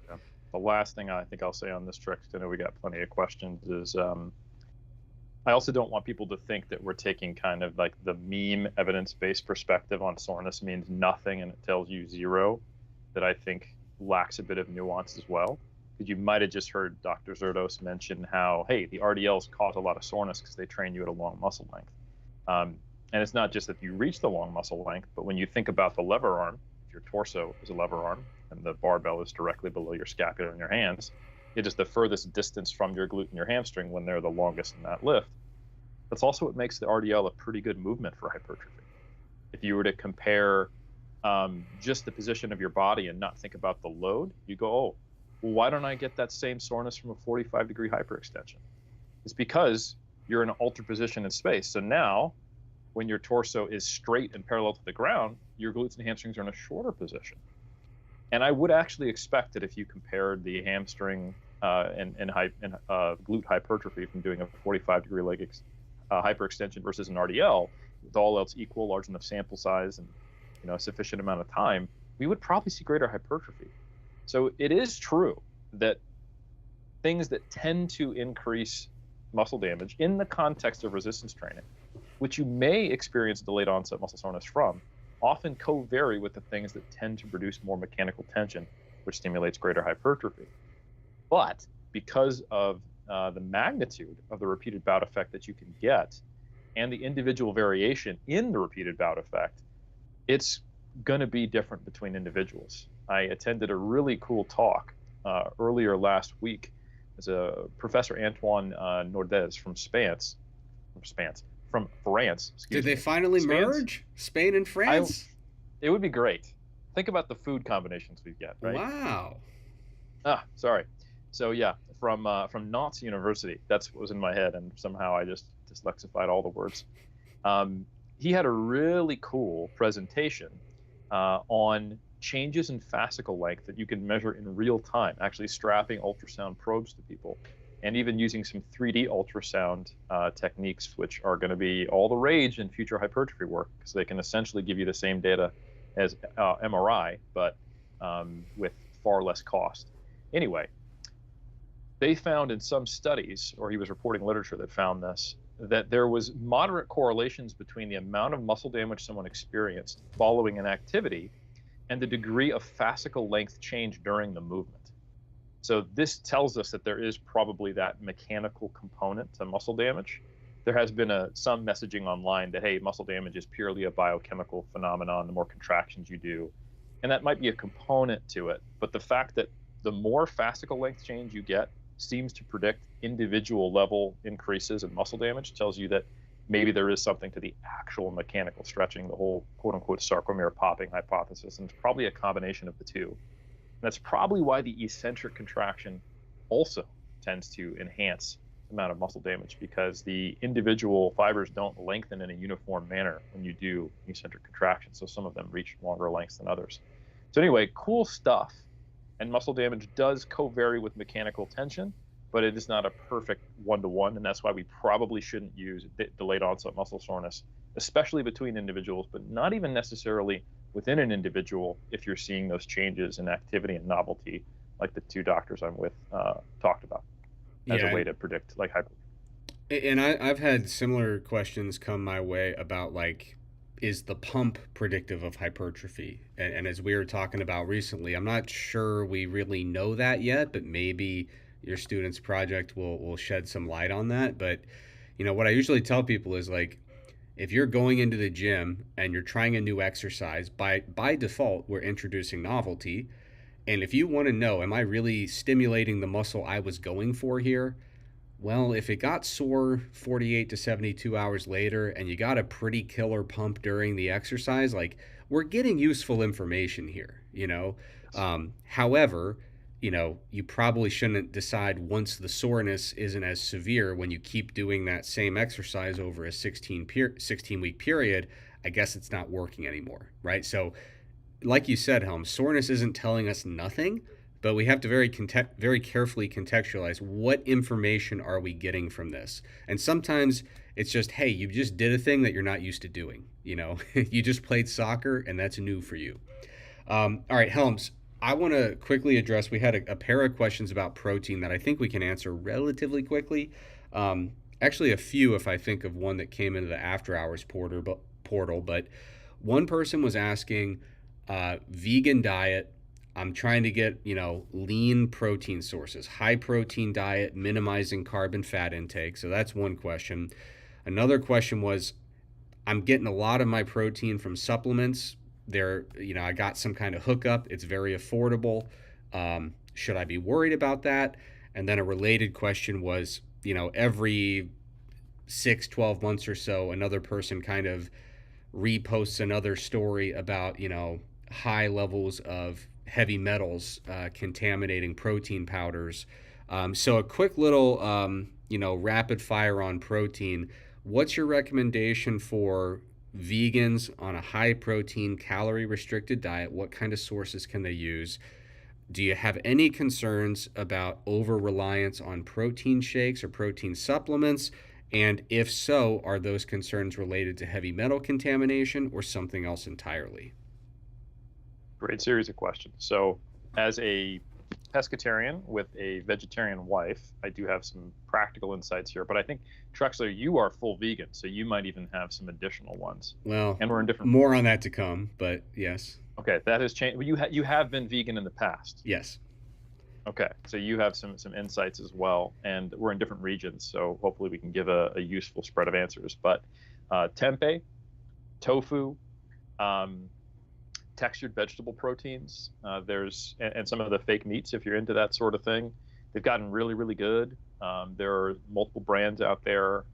Yeah. The last thing I think I'll say on this trick, because I know we got plenty of questions, is I also don't want people to think that we're taking kind of like the meme evidence-based perspective on soreness means nothing and it tells you 0, that I think lacks a bit of nuance as well. Because you might have just heard Dr. Zourdos mention how, hey, the RDLs cause a lot of soreness because they train you at a long muscle length. And it's not just that you reach the long muscle length, but when you think about the lever arm, if your torso is a lever arm and the barbell is directly below your scapula in your hands, it is the furthest distance from your glute and your hamstring when they're the longest in that lift. That's also what makes the RDL a pretty good movement for hypertrophy. If you were to compare just the position of your body and not think about the load, you go, oh, well, why don't I get that same soreness from a 45-degree hyperextension? It's because you're in an altered position in space. So now, when your torso is straight and parallel to the ground, your glutes and hamstrings are in a shorter position. And I would actually expect that if you compared the hamstring and glute hypertrophy from doing a 45-degree leg hyperextension versus an RDL, with all else equal, large enough sample size, and a sufficient amount of time, we would probably see greater hypertrophy. So it is true that things that tend to increase muscle damage in the context of resistance training, which you may experience delayed onset muscle soreness from, often co-vary with the things that tend to produce more mechanical tension, which stimulates greater hypertrophy. But because of the magnitude of the repeated bout effect that you can get, and the individual variation in the repeated bout effect, it's going to be different between individuals. I attended a really cool talk earlier last week. As a Professor Antoine Nordes from France. Did they finally merge Spain and France? It would be great. Think about the food combinations we get, right? Wow. Sorry. So yeah, from Nantes University. That's what was in my head, and somehow I just dyslexified all the words. He had a really cool presentation on changes in fascicle length that you can measure in real time, actually strapping ultrasound probes to people, and even using some 3D ultrasound techniques, which are going to be all the rage in future hypertrophy work, because they can essentially give you the same data as MRI, but with far less cost. Anyway, they found in some studies, or he was reporting literature that found this, that there was moderate correlations between the amount of muscle damage someone experienced following an activity and the degree of fascicle length change during the movement. So this tells us that there is probably that mechanical component to muscle damage. There has been some messaging online that, hey, muscle damage is purely a biochemical phenomenon, the more contractions you do. And that might be a component to it. But the fact that the more fascicle length change you get seems to predict individual level increases in muscle damage tells you that maybe there is something to the actual mechanical stretching, the whole quote unquote sarcomere popping hypothesis. And it's probably a combination of the two. And that's probably why the eccentric contraction also tends to enhance the amount of muscle damage, because the individual fibers don't lengthen in a uniform manner when you do eccentric contraction. So some of them reach longer lengths than others. So anyway, cool stuff. And muscle damage does co-vary with mechanical tension, but it is not a perfect one-to-one, and that's why we probably shouldn't use delayed onset muscle soreness, especially between individuals, but not even necessarily within an individual if you're seeing those changes in activity and novelty, like the two doctors I'm with talked about, as a way to predict like hyper. And I've had similar questions come my way about, like, is the pump predictive of hypertrophy? And as we were talking about recently, I'm not sure we really know that yet, but maybe your student's project will shed some light on that. But, you know, what I usually tell people is, like, if you're going into the gym and you're trying a new exercise, by default, we're introducing novelty. And if you want to know, am I really stimulating the muscle I was going for here? Well, if it got sore 48 to 72 hours later and you got a pretty killer pump during the exercise, like, we're getting useful information here, you know? However, you know, you probably shouldn't decide once the soreness isn't as severe when you keep doing that same exercise over a 16-week period, I guess it's not working anymore, right? So like you said, Helms, soreness isn't telling us nothing, but we have to very carefully contextualize what information are we getting from this. And sometimes it's just, hey, you just did a thing that you're not used to doing. You know, you just played soccer and that's new for you. All right, Helms, I want to quickly address, we had a pair of questions about protein that I think we can answer relatively quickly. Actually, a few if I think of one that came into the after hours portal, but one person was asking, vegan diet, I'm trying to get, you know, lean protein sources, high protein diet, minimizing carb and fat intake. So that's one question. Another question was, I'm getting a lot of my protein from supplements. They're, you know, I got some kind of hookup. It's very affordable. Should I be worried about that? And then a related question was, you know, every 6-12 months or so, another person kind of reposts another story about, you know, high levels of heavy metals contaminating protein powders. So a quick little, you know, rapid fire on protein. What's your recommendation for vegans on a high protein, calorie restricted diet? What kind of sources can they use? Do you have any concerns about over reliance on protein shakes or protein supplements? And if so, are those concerns related to heavy metal contamination or something else entirely? Great series of questions. So as a pescatarian with a vegetarian wife, I do have some practical insights here, but I think, Trexler, you are full vegan, so you might even have some additional ones. Well, and we're in different. More on that to come, but yes. Okay, that has changed. You have been vegan in the past. Yes. Okay, so you have some insights as well, and we're in different regions, so hopefully we can give a useful spread of answers. But tempeh, tofu, um, textured vegetable proteins, and some of the fake meats, if you're into that sort of thing, they've gotten really, really good. There are multiple brands out there,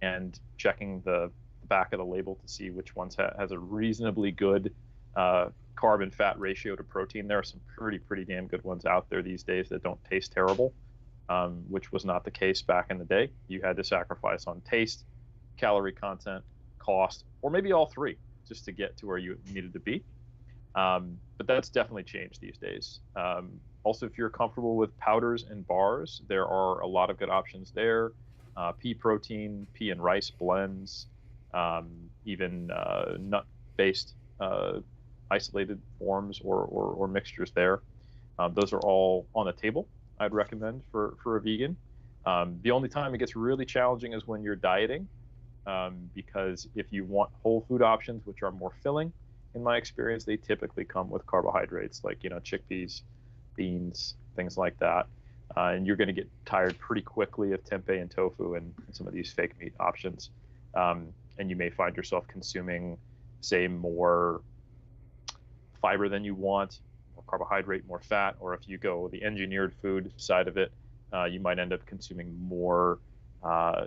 and checking the back of the label to see which ones has a reasonably good carb and fat ratio to protein. There are some pretty damn good ones out there these days that don't taste terrible, which was not the case back in the day. You had to sacrifice on taste, calorie content, cost, or maybe all three just to get to where you needed to be. But that's definitely changed these days. Also, if you're comfortable with powders and bars, there are a lot of good options there. Pea protein, pea and rice blends, even nut-based isolated forms or mixtures there. Those are all on the table, I'd recommend for a vegan. The only time it gets really challenging is when you're dieting, because if you want whole food options, which are more filling, in my experience, they typically come with carbohydrates like, chickpeas, beans, things like that. And you're going to get tired pretty quickly of tempeh and tofu and some of these fake meat options. And you may find yourself consuming, say, more fiber than you want, more carbohydrate, more fat, or if you go the engineered food side of it, you might end up consuming more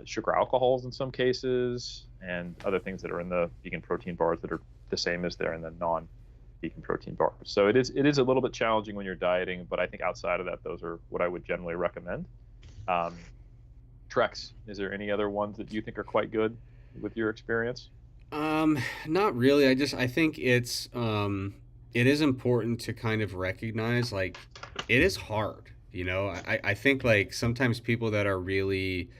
sugar alcohols in some cases, and other things that are in the vegan protein bars that are the same as they're in the non-vegan protein bars. So it is a little bit challenging when you're dieting, but I think outside of that, those are what I would generally recommend. Trex, is there any other ones that you think are quite good with your experience? Not really. I think it is important to kind of recognize, like, it is hard. I think, like, sometimes people that are really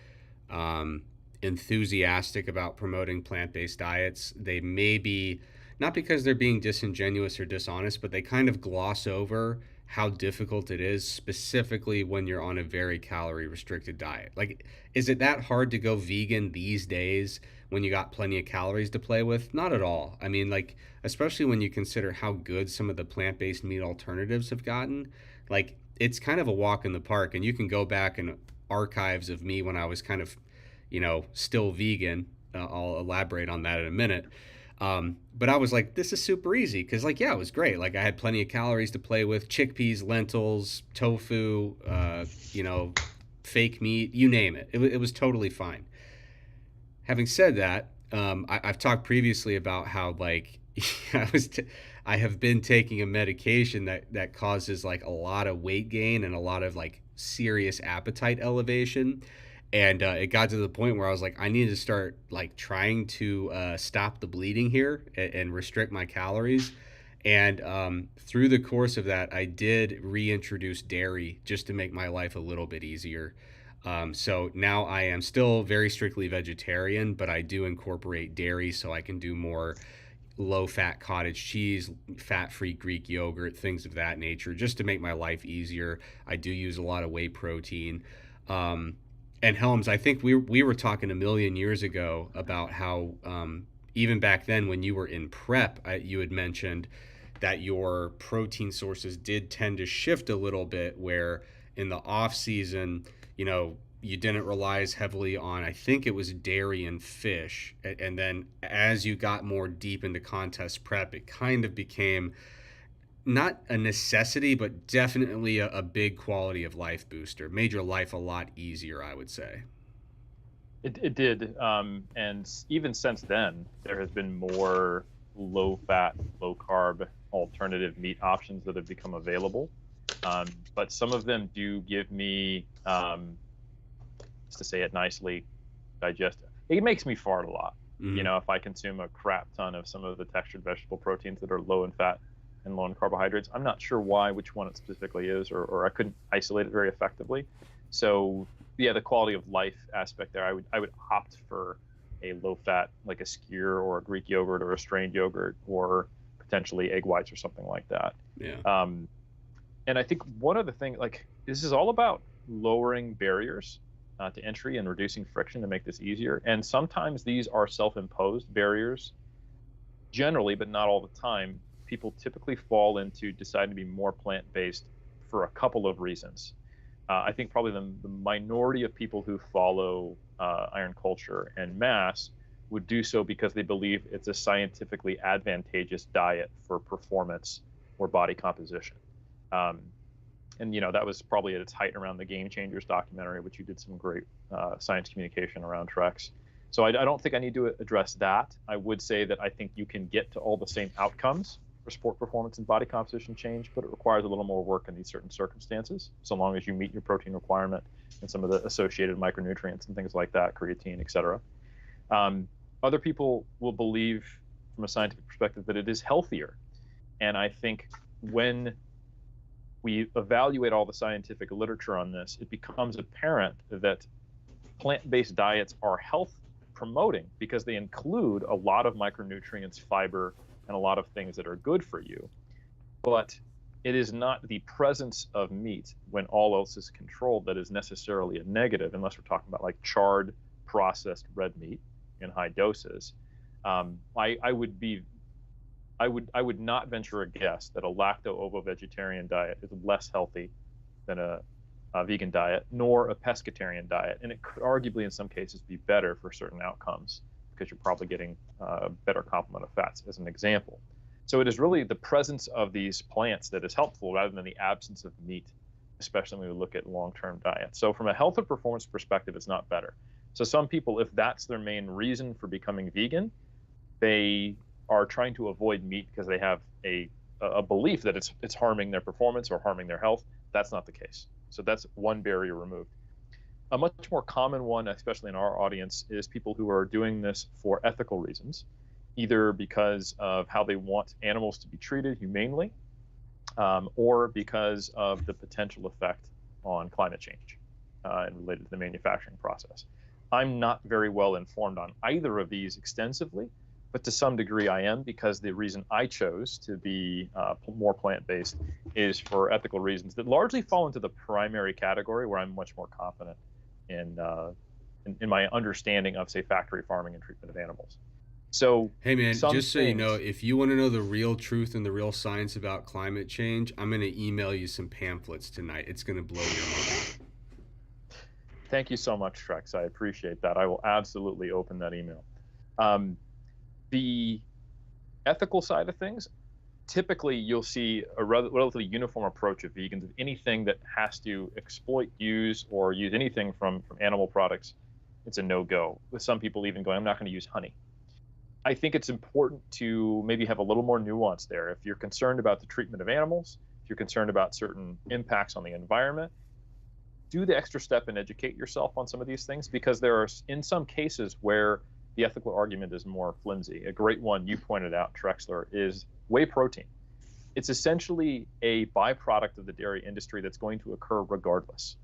enthusiastic about promoting plant-based diets, they may be, not because they're being disingenuous or dishonest, but they kind of gloss over how difficult it is, specifically when you're on a very calorie restricted diet. Like, is it that hard to go vegan these days when you got plenty of calories to play with? Not at all. I mean, like, especially when you consider how good some of the plant-based meat alternatives have gotten. Like, it's kind of a walk in the park, and you can go back in archives of me when I was kind of, still vegan. I'll elaborate on that in a minute. But I was like, this is super easy because, like, yeah, it was great. Like, I had plenty of calories to play with: chickpeas, lentils, tofu, fake meat, you name it. It was totally fine. Having said that, I've talked previously about how, like, I have been taking a medication that causes, like, a lot of weight gain and a lot of, like, serious appetite elevation. And it got to the point where I was like, I need to start, like, trying to stop the bleeding here and restrict my calories. And through the course of that, I did reintroduce dairy just to make my life a little bit easier. So now I am still very strictly vegetarian, but I do incorporate dairy so I can do more low-fat cottage cheese, fat-free Greek yogurt, things of that nature, just to make my life easier. I do use a lot of whey protein. And Helms, I think we were talking a million years ago about how even back then when you were in prep, you had mentioned that your protein sources did tend to shift a little bit, where in the off season, you didn't rely as heavily on, I think it was dairy and fish. And then as you got more deep into contest prep, it kind of became not a necessity, but definitely a big quality of life booster. Made your life a lot easier, I would say. It did. And even since then, there has been more low fat, low carb alternative meat options that have become available. But some of them do give me, just to say it nicely, it makes me fart a lot. Mm-hmm. If I consume a crap ton of some of the textured vegetable proteins that are low in fat and low in carbohydrates. I'm not sure which one it specifically is, or I couldn't isolate it very effectively. So yeah, the quality of life aspect there, I would opt for a low fat, like a skyr or a Greek yogurt or a strained yogurt, or potentially egg whites or something like that. Yeah. And I think one of the things, like, this is all about lowering barriers to entry and reducing friction to make this easier. And sometimes these are self-imposed barriers, generally, but not all the time. People typically fall into deciding to be more plant-based for a couple of reasons. I think probably the minority of people who follow iron culture en masse would do so because they believe it's a scientifically advantageous diet for performance or body composition. And that was probably at its height around the Game Changers documentary, which you did some great science communication around Trex. So I don't think I need to address that. I would say that I think you can get to all the same outcomes for sport performance and body composition change, but it requires a little more work in these certain circumstances, so long as you meet your protein requirement and some of the associated micronutrients and things like that, creatine, et cetera. Other people will believe from a scientific perspective that it is healthier. And I think when we evaluate all the scientific literature on this, it becomes apparent that plant-based diets are health promoting because they include a lot of micronutrients, fiber, and a lot of things that are good for you. But it is not the presence of meat when all else is controlled that is necessarily a negative, unless we're talking about like charred, processed red meat in high doses. I would not venture a guess that a lacto-ovo-vegetarian diet is less healthy than a vegan diet, nor a pescatarian diet. And it could arguably in some cases be better for certain outcomes because you're probably getting a better complement of fats as an example. So it is really the presence of these plants that is helpful rather than the absence of meat, especially when we look at long-term diets. So from a health and performance perspective, it's not better. So some people, if that's their main reason for becoming vegan, they are trying to avoid meat because they have a belief that it's harming their performance or harming their health. That's not the case. So that's one barrier removed. A much more common one, especially in our audience, is people who are doing this for ethical reasons, either because of how they want animals to be treated humanely, or because of the potential effect on climate change and related to the manufacturing process. I'm not very well informed on either of these extensively, but to some degree I am, because the reason I chose to be more plant-based is for ethical reasons that largely fall into the primary category, where I'm much more confident in my understanding of, say, factory farming and treatment of animals. So, hey man, just so you know, if you want to know the real truth and the real science about climate change, I'm going to email you some pamphlets tonight. It's going to blow your mind. Thank you so much, Trex. I appreciate that. I will absolutely open that email. The ethical side of things, typically you'll see a relatively uniform approach of vegans of anything that has to exploit, use, or use anything from animal products. It's a no-go. With some people even going, I'm not going to use honey. I think it's important to maybe have a little more nuance there. If you're concerned about the treatment of animals, if you're concerned about certain impacts on the environment, do the extra step and educate yourself on some of these things, because there are in some cases where the ethical argument is more flimsy. A great one you pointed out, Trexler, is whey protein. It's essentially a byproduct of the dairy industry that's going to occur regardless.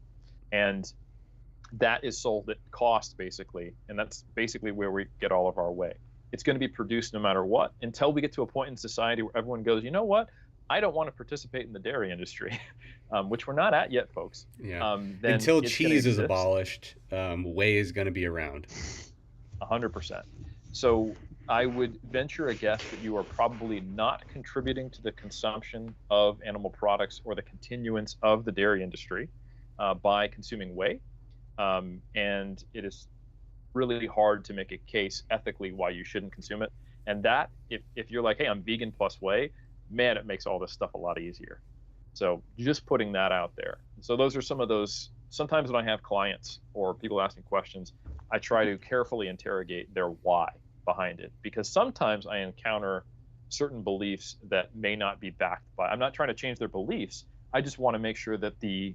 And that is sold at cost, basically, and that's basically where we get all of our whey. It's going to be produced no matter what, until we get to a point in society where everyone goes, you know what? I don't want to participate in the dairy industry, which we're not at yet, folks. Yeah. Until cheese is abolished, whey is going to be around. 100%. So I would venture a guess that you are probably not contributing to the consumption of animal products or the continuance of the dairy industry by consuming whey. And it is really hard to make a case ethically why you shouldn't consume it. And that, if you're like, hey, I'm vegan plus whey, man, it makes all this stuff a lot easier. So just putting that out there. So those are some of those. Sometimes when I have clients or people asking questions, I try to carefully interrogate their why behind it, because sometimes I encounter certain beliefs that may not be backed by. I'm not trying to change their beliefs. I just want to make sure that the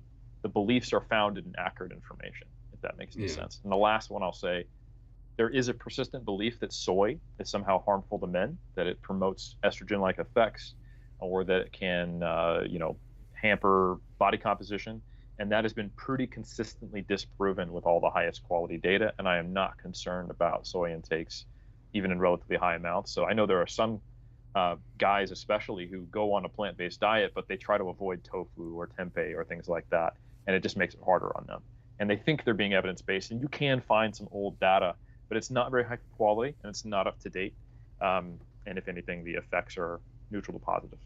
beliefs are founded in accurate information, if that makes any sense. And the last one I'll say, there is a persistent belief that soy is somehow harmful to men, that it promotes estrogen-like effects, or that it can, hamper body composition. And that has been pretty consistently disproven with all the highest quality data. And I am not concerned about soy intakes, even in relatively high amounts. So I know there are some guys, especially, who go on a plant-based diet, but they try to avoid tofu or tempeh or things like that. And it just makes it harder on them. And they think they're being evidence-based. And you can find some old data, but it's not very high quality and it's not up to date. And if anything, the effects are neutral to positive.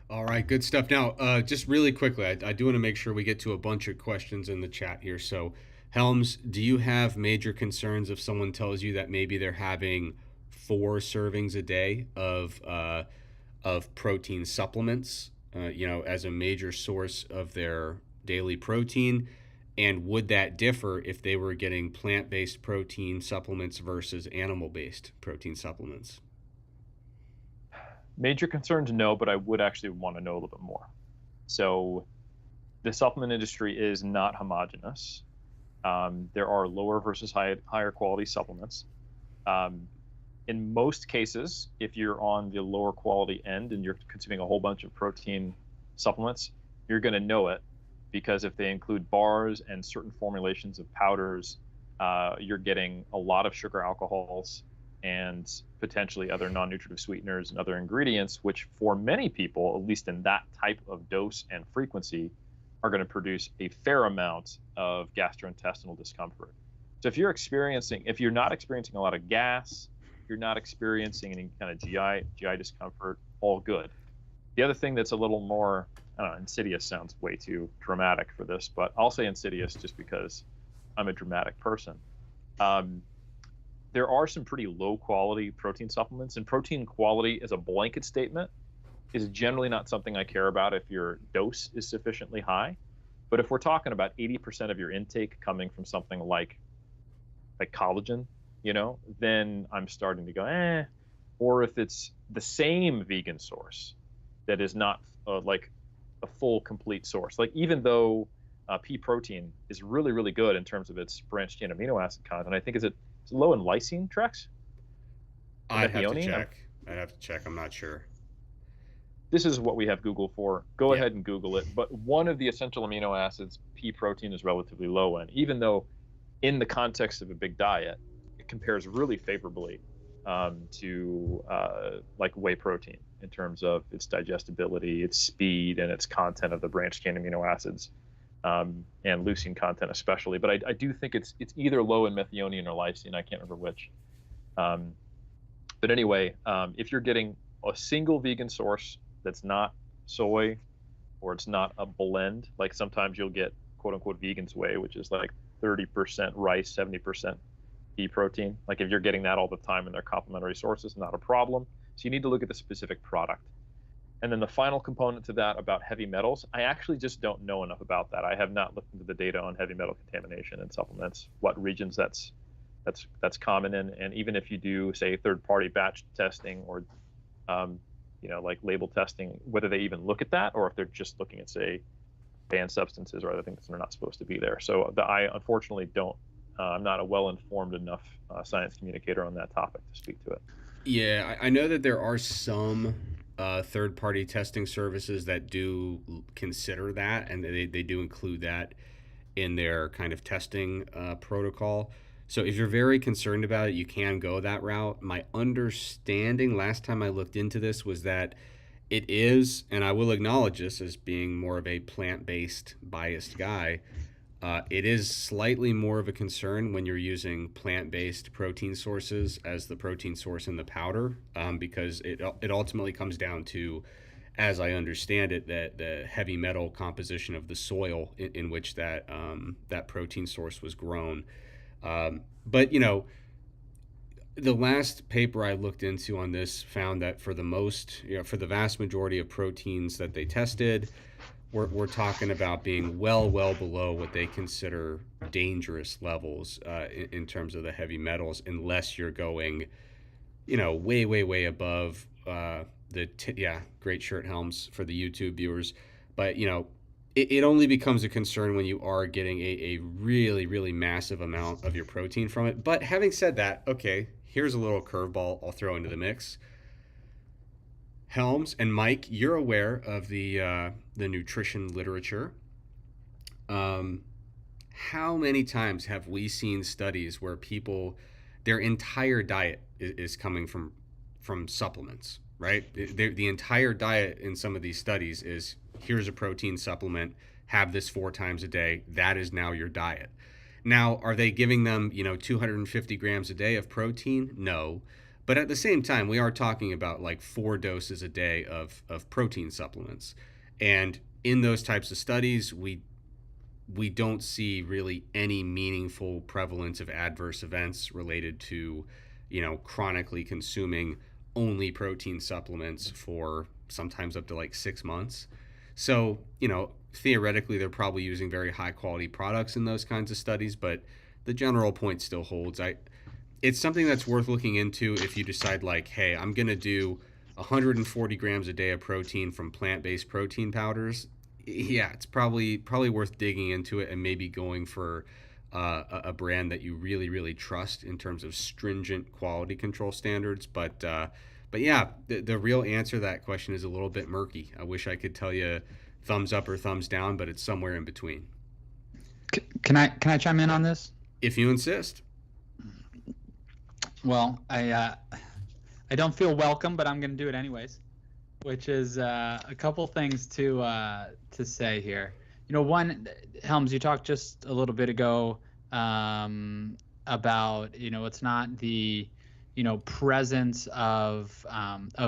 All right, good stuff. Now, just really quickly, I do want to make sure we get to a bunch of questions in the chat here. So, Helms, do you have major concerns if someone tells you that maybe they're having 4 servings a day of protein supplements, as a major source of their daily protein? And would that differ if they were getting plant-based protein supplements versus animal-based protein supplements? Major concerns, no, but I would actually want to know a little bit more. So the supplement industry is not homogenous. There are lower versus higher quality supplements. In most cases, if you're on the lower quality end and you're consuming a whole bunch of protein supplements, you're going to know it, because if they include bars and certain formulations of powders, you're getting a lot of sugar alcohols and potentially other non-nutritive sweeteners and other ingredients, which for many people, at least in that type of dose and frequency, are going to produce a fair amount of gastrointestinal discomfort. So if you're not experiencing a lot of gas, you're not experiencing any kind of GI discomfort, all good. The other thing that's a little more, I don't know, insidious sounds way too dramatic for this, but I'll say insidious just because I'm a dramatic person. There are some pretty low quality protein supplements, and protein quality as a blanket statement is generally not something I care about if your dose is sufficiently high. But if we're talking about 80% of your intake coming from something like collagen, then I'm starting to go, Or if it's the same vegan source that is not like a full complete source. Like, even though pea protein is really, really good in terms of its branched chain amino acid content, I think is low in lysine, Trex? I'd have to check. I'm not sure. This is what we have Google for. Go ahead and Google it. But one of the essential amino acids, pea protein, is relatively low in, even though in the context of a big diet, it compares really favorably to like whey protein in terms of its digestibility, its speed, and its content of the branched chain amino acids, and leucine content especially. But I do think it's either low in methionine or lysine. I can't remember which. But anyway, if you're getting a single vegan source that's not soy, or it's not a blend, like sometimes you'll get quote unquote vegan's whey, which is like 30% rice, 70% pea protein. Like, if you're getting that all the time and they're complementary sources, not a problem. So you need to look at the specific product. And then the final component to that about heavy metals, I actually just don't know enough about that. I have not looked into the data on heavy metal contamination in supplements, what regions that's common in, and even if you do, say, third-party batch testing or like label testing, whether they even look at that, or if they're just looking at, say, banned substances or other things that are not supposed to be there. So I unfortunately don't. I'm not a well-informed enough science communicator on that topic to speak to it. Yeah, I know that there are some third-party testing services that do consider that, and they do include that in their kind of testing protocol. So if you're very concerned about it, you can go that route. My understanding last time I looked into this was that it is, and I will acknowledge this as being more of a plant-based biased guy, it is slightly more of a concern when you're using plant-based protein sources as the protein source in the powder, because it ultimately comes down to, as I understand it, that the heavy metal composition of the soil in which that protein source was grown. But the last paper I looked into on this found that for the vast majority of proteins that they tested, we're talking about being well below what they consider dangerous levels in terms of the heavy metals, unless you're going, way above great shirt, Helms, for the YouTube viewers. But it only becomes a concern when you are getting a really, really massive amount of your protein from it. But having said that, okay, here's a little curveball I'll throw into the mix. Helms and Mike, you're aware of the nutrition literature. How many times have we seen studies where people, their entire diet is coming from supplements, right? The entire diet in some of these studies is, here's a protein supplement, have this 4 times a day. That is now your diet. Now, are they giving them, 250 grams a day of protein? No. But at the same time, we are talking about like 4 doses a day of protein supplements. And in those types of studies, we don't see really any meaningful prevalence of adverse events related to, chronically consuming only protein supplements for sometimes up to like 6 months. So, theoretically, they're probably using very high quality products in those kinds of studies, but the general point still holds. It's something that's worth looking into if you decide like, hey, I'm going to do 140 grams a day of protein from plant-based protein powders. Yeah, it's probably worth digging into it and maybe going for a brand that you really, really trust in terms of stringent quality control standards. But yeah, the real answer to that question is a little bit murky. I wish I could tell you thumbs up or thumbs down, but it's somewhere in between. Can I chime in on this? If you insist. Well, I don't feel welcome, but I'm going to do it anyways. Which is a couple things to say here. One, Helms, you talked just a little bit ago about it's not the presence of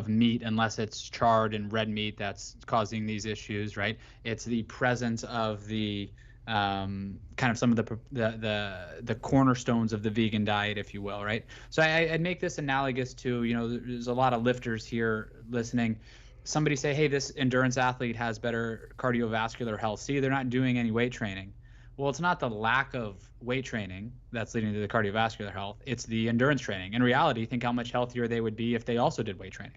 meat unless it's charred and red meat that's causing these issues, right? It's the presence of the kind of some of the cornerstones of the vegan diet, if you will, right? So I'd make this analogous to there's a lot of lifters here listening. Somebody say, hey, this endurance athlete has better cardiovascular health. See, they're not doing any weight training. Well, it's not the lack of weight training that's leading to the cardiovascular health. It's the endurance training. In reality, think how much healthier they would be if they also did weight training,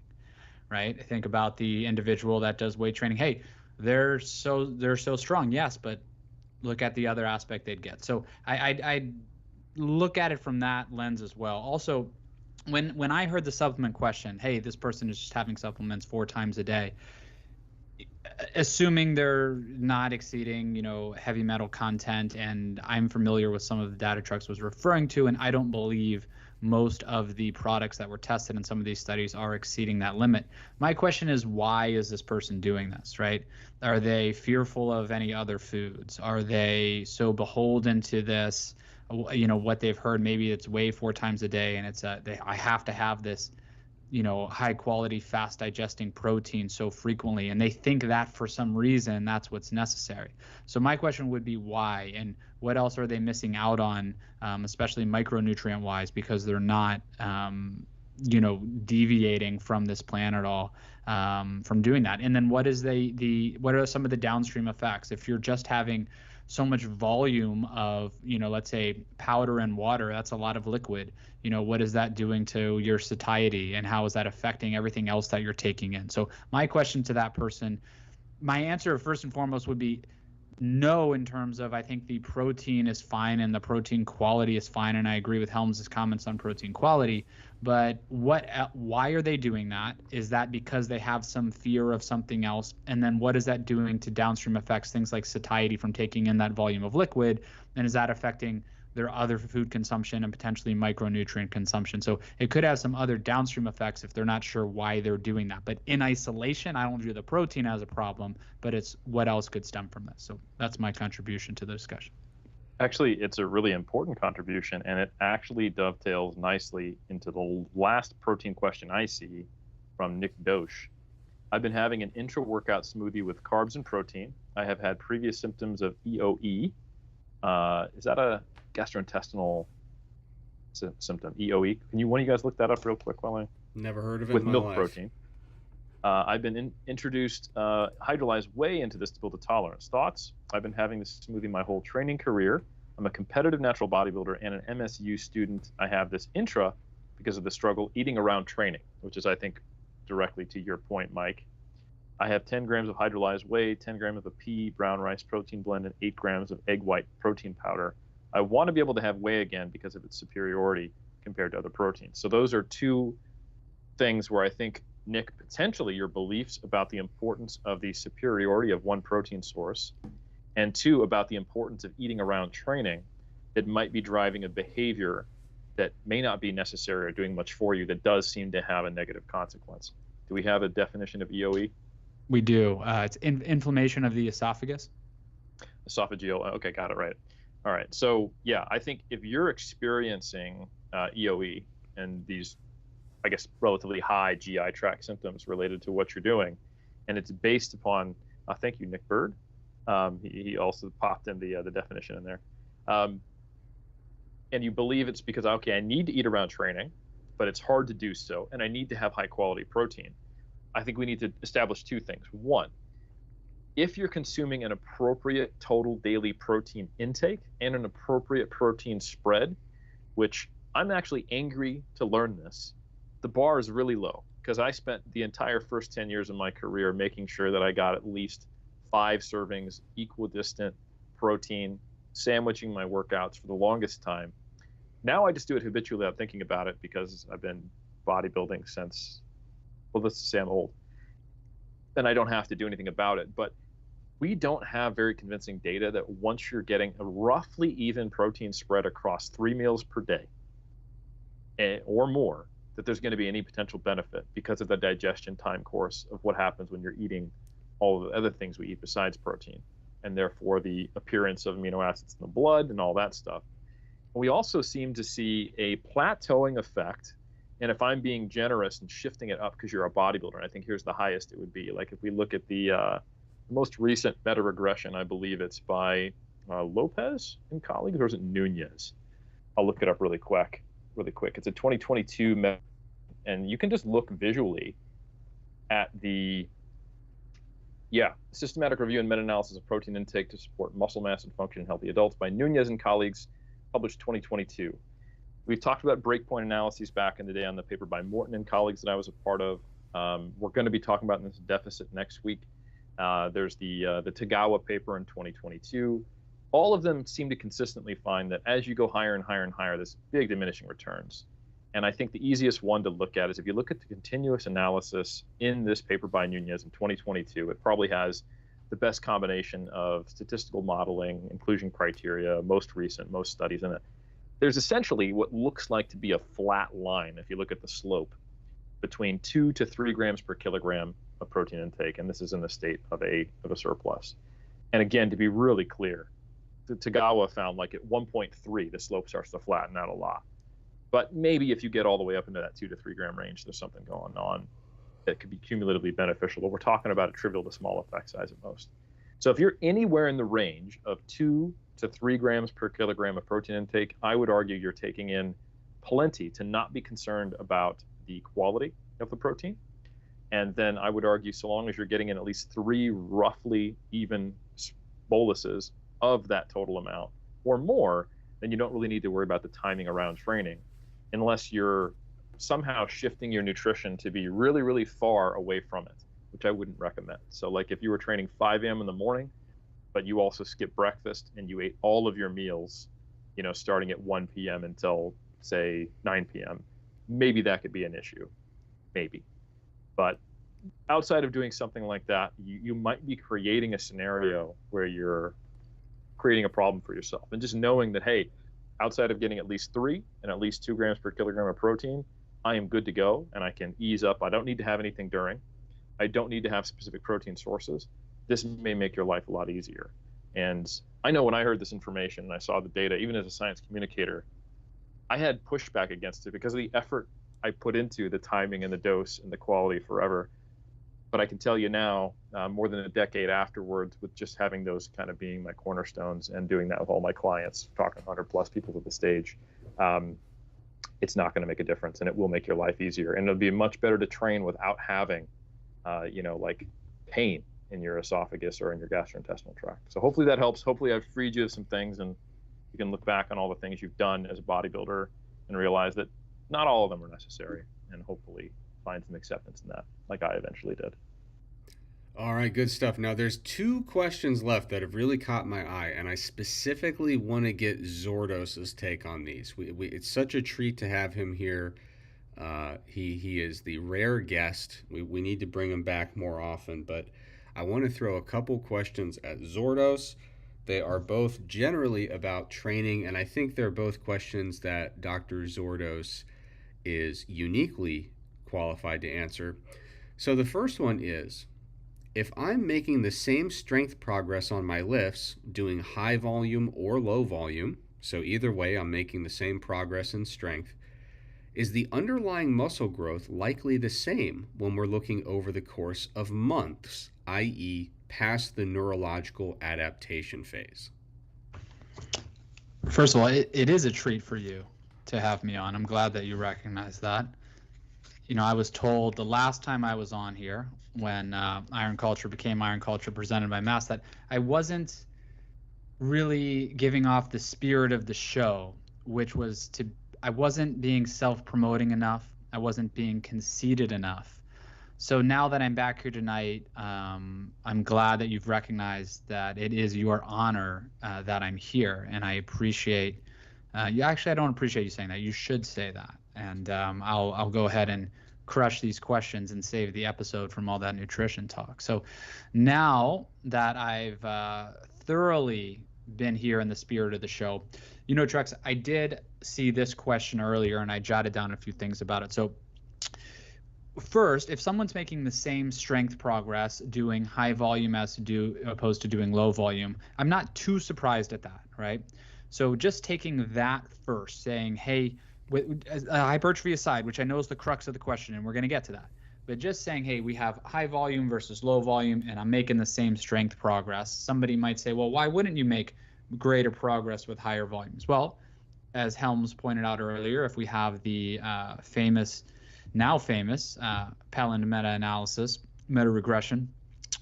right? Think about the individual that does weight training. Hey, they're so strong, yes, but look at the other aspect they'd get. So I look at it from that lens as well. Also, when I heard the supplement question, hey, this person is just having supplements 4 times a day, assuming they're not exceeding, heavy metal content, and I'm familiar with some of the data Trex was referring to, and I don't believe most of the products that were tested in some of these studies are exceeding that limit. My question is, why is this person doing this, right? Are they fearful of any other foods? Are they so beholden to this, what they've heard? Maybe it's whey 4 times a day, and it's I have to have this, high quality, fast digesting protein so frequently, and they think that for some reason that's what's necessary. So my question would be why, and what else are they missing out on, especially micronutrient wise, because they're not deviating from this plan at all, from doing that. And then what is what are some of the downstream effects if you're just having so much volume of, let's say powder and water? That's a lot of liquid. What is that doing to your satiety, and how is that affecting everything else that you're taking in? So my question to that person, my answer first and foremost would be no, in terms of I think the protein is fine and the protein quality is fine, and I agree with Helms' comments on protein quality. But why are they doing that? Is that because they have some fear of something else? And then what is that doing to downstream effects, things like satiety from taking in that volume of liquid? And is that affecting their other food consumption and potentially micronutrient consumption? So it could have some other downstream effects if they're not sure why they're doing that. But in isolation, I don't view the protein as a problem, but it's what else could stem from this. So that's my contribution to the discussion. Actually, it's a really important contribution, and it actually dovetails nicely into the last protein question I see from Nick Dosh. I've been having an intra-workout smoothie with carbs and protein. I have had previous symptoms of EOE. Is that a gastrointestinal symptom? EOE? Can one of you guys look that up real quick while I? Never heard of it. With in my milk life. Protein. I've been introduced hydrolyzed whey into this to build a tolerance. Thoughts? I've been having this smoothie my whole training career. I'm a competitive natural bodybuilder and an MSU student. I have this intra because of the struggle eating around training, which is, I think, directly to your point, Mike. I have 10 grams of hydrolyzed whey, 10 grams of a pea brown rice protein blend, and 8 grams of egg white protein powder. I want to be able to have whey again because of its superiority compared to other proteins. So those are 2 things where I think, Nick, potentially your beliefs about the importance of the superiority of one protein source, and 2, about the importance of eating around training, that might be driving a behavior that may not be necessary or doing much for you that does seem to have a negative consequence. Do we have a definition of EOE? We do. It's inflammation of the esophagus. Esophageal. Okay, got it right. All right. So yeah, I think if you're experiencing EOE and these I guess, relatively high GI tract symptoms related to what you're doing. And it's based upon, thank you, Nick Bird. He also popped in the definition in there. And you believe it's because, okay, I need to eat around training, but it's hard to do so, and I need to have high quality protein. I think we need to establish two things. One, if you're consuming an appropriate total daily protein intake and an appropriate protein spread, which I'm actually angry to learn this, the bar is really low, because I spent the entire first 10 years of my career making sure that I got at least 5 servings, equidistant protein, sandwiching my workouts for the longest time. Now I just do it habitually without thinking about it, because I've been bodybuilding since, well, let's say I'm old, and I don't have to do anything about it. But we don't have very convincing data that once you're getting a roughly even protein spread across 3 meals per day or more, that there's going to be any potential benefit because of the digestion time course of what happens when you're eating all of the other things we eat besides protein, and therefore the appearance of amino acids in the blood and all that stuff. We also seem to see a plateauing effect. And if I'm being generous and shifting it up because you're a bodybuilder, and I think here's the highest it would be. Like if we look at the most recent meta-regression, I believe it's by Lopez and colleagues, or is it Nunez? I'll look it up really quick. It's a 2022 meta, and you can just look visually at the systematic review and meta-analysis of protein intake to support muscle mass and function in healthy adults by Nunez and colleagues, published 2022. We've talked about breakpoint analyses back in the day on the paper by Morton and colleagues that I was a part of. We're going to be talking about this deficit next week. There's the Tagawa paper in 2022. All of them seem to consistently find that as you go higher and higher and higher, there's big diminishing returns. And I think the easiest one to look at is if you look at the continuous analysis in this paper by Nunez in 2022, it probably has the best combination of statistical modeling, inclusion criteria, most recent, most studies in it. There's essentially what looks like to be a flat line if you look at the slope between 2 to 3 grams per kilogram of protein intake, and this is in the state of a surplus. And again, to be really clear, Tagawa found like at 1.3, the slope starts to flatten out a lot. But maybe if you get all the way up into that 2 to 3 gram range, there's something going on that could be cumulatively beneficial. But we're talking about a trivial to small effect size at most. So if you're anywhere in the range of 2 to 3 grams per kilogram of protein intake, I would argue you're taking in plenty to not be concerned about the quality of the protein. And then I would argue, so long as you're getting in at least 3 roughly even boluses of that total amount or more, then you don't really need to worry about the timing around training, unless you're somehow shifting your nutrition to be really, really far away from it, which I wouldn't recommend. So like if you were training 5 a.m. in the morning, but you also skipped breakfast and you ate all of your meals, starting at 1 p.m. until say 9 p.m., maybe that could be an issue, maybe. But outside of doing something like that, you might be creating a scenario where you're creating a problem for yourself. And just knowing that, hey, outside of getting at least 3 and at least 2 grams per kilogram of protein, I am good to go and I can ease up. I don't need to have anything during. I don't need to have specific protein sources. This may make your life a lot easier. And I know when I heard this information and I saw the data, even as a science communicator, I had pushback against it because of the effort I put into the timing and the dose and the quality forever. But I can tell you now, more than a decade afterwards, with just having those kind of being my cornerstones and doing that with all my clients, talking 100 plus people to the stage, it's not going to make a difference, and it will make your life easier. And it'll be much better to train without having, like pain in your esophagus or in your gastrointestinal tract. So hopefully that helps. Hopefully I've freed you of some things, and you can look back on all the things you've done as a bodybuilder and realize that not all of them are necessary, and hopefully find some acceptance in that, like I eventually did. All right, good stuff. Now, there's 2 questions left that have really caught my eye, and I specifically want to get Zourdos' take on these. It's such a treat to have him here. He is the rare guest. We need to bring him back more often, but I want to throw a couple questions at Zourdos. They are both generally about training, and I think they're both questions that Dr. Zourdos is uniquely qualified to answer. So the first one is, if I'm making the same strength progress on my lifts, doing high volume or low volume, so either way I'm making the same progress in strength, Is the underlying muscle growth likely the same when we're looking over the course of months, i.e., past the neurological adaptation phase? First of all, it is a treat for you to have me on. I'm glad that you recognize that. You know, I was told the last time I was on here, when Iron Culture became Iron Culture presented by Mass, that I wasn't really giving off the spirit of the show, which was I wasn't being self-promoting enough. I wasn't being conceited enough. So now that I'm back here tonight, I'm glad that you've recognized that it is your honor that I'm here, and I appreciate you. Actually, I don't appreciate you saying that. You should say that, and I'll go ahead and crush these questions and save the episode from all that nutrition talk. So now that I've thoroughly been here in the spirit of the show, you know, Trex, I did see this question earlier, and I jotted down a few things about it. So first, if someone's making the same strength progress doing high volume opposed to doing low volume, I'm not too surprised at that, right? So just taking that first, saying, hey, hypertrophy aside, which I know is the crux of the question, and we're going to get to that, but just saying, hey, we have high volume versus low volume, and I'm making the same strength progress. Somebody might say, well, why wouldn't you make greater progress with higher volumes? Well, as Helms pointed out earlier, if we have the now famous Pelland meta-analysis, meta-regression,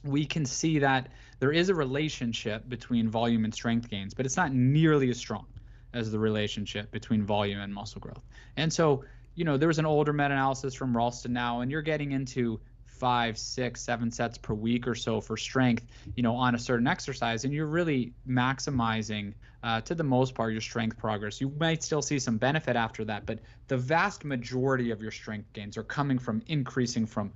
we can see that there is a relationship between volume and strength gains, but it's not nearly as strong as the relationship between volume and muscle growth. And so, you know, there was an older meta-analysis from Ralston now, and you're getting into 5, 6, 7 sets per week or so for strength, you know, on a certain exercise, and you're really maximizing to the most part your strength progress. You might still see some benefit after that, but the vast majority of your strength gains are coming from increasing from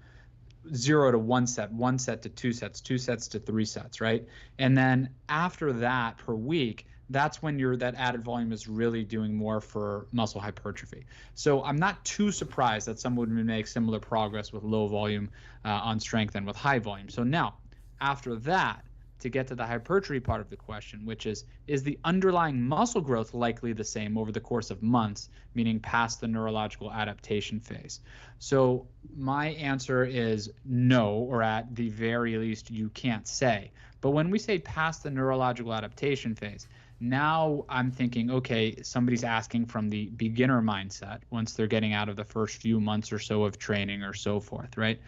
0 to 1 set, 1 set to 2 sets, 2 sets to 3 sets, right? And then after that per week, that's when that added volume is really doing more for muscle hypertrophy. So I'm not too surprised that someone would make similar progress with low volume on strength and with high volume. So now, after that, to get to the hypertrophy part of the question, which is the underlying muscle growth likely the same over the course of months, meaning past the neurological adaptation phase? So my answer is no, or at the very least, you can't say. But when we say past the neurological adaptation phase, now I'm thinking, okay, somebody's asking from the beginner mindset once they're getting out of the first few months or so of training or so forth, right?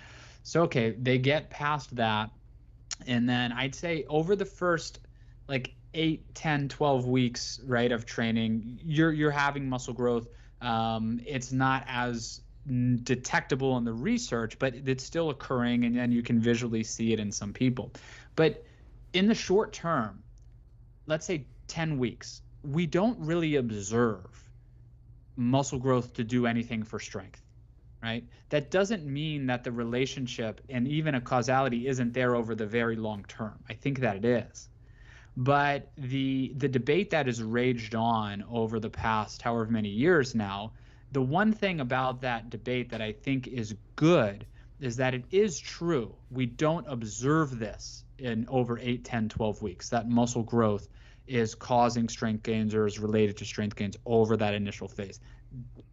So, okay, they get past that. And then I'd say over the first like 8, 10, 12 weeks, right, of training, you're having muscle growth. It's not as detectable in the research, but it's still occurring, and then you can visually see it in some people. But in the short term, let's say 10 weeks, we don't really observe muscle growth to do anything for strength, right? That doesn't mean that the relationship and even a causality isn't there over the very long term. I think that it is. But the debate that has raged on over the past however many years now, the one thing about that debate that I think is good is that it is true. We don't observe this in over 8, 10, 12 weeks, that muscle growth is causing strength gains or is related to strength gains over that initial phase.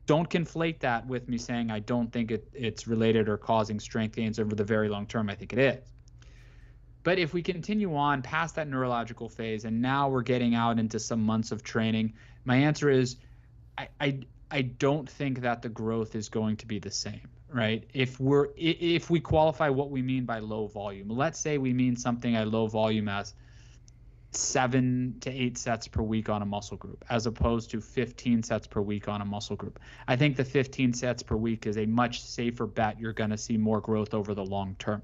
Don't conflate that with me saying I don't think it's related or causing strength gains over the very long term. I think it is. But if we continue on past that neurological phase and now we're getting out into some months of training, my answer is I don't think that the growth is going to be the same, right? If we qualify what we mean by low volume, let's say we mean something at low volume as 7 to 8 sets per week on a muscle group, as opposed to 15 sets per week on a muscle group. I think the 15 sets per week is a much safer bet. You're going to see more growth over the long term.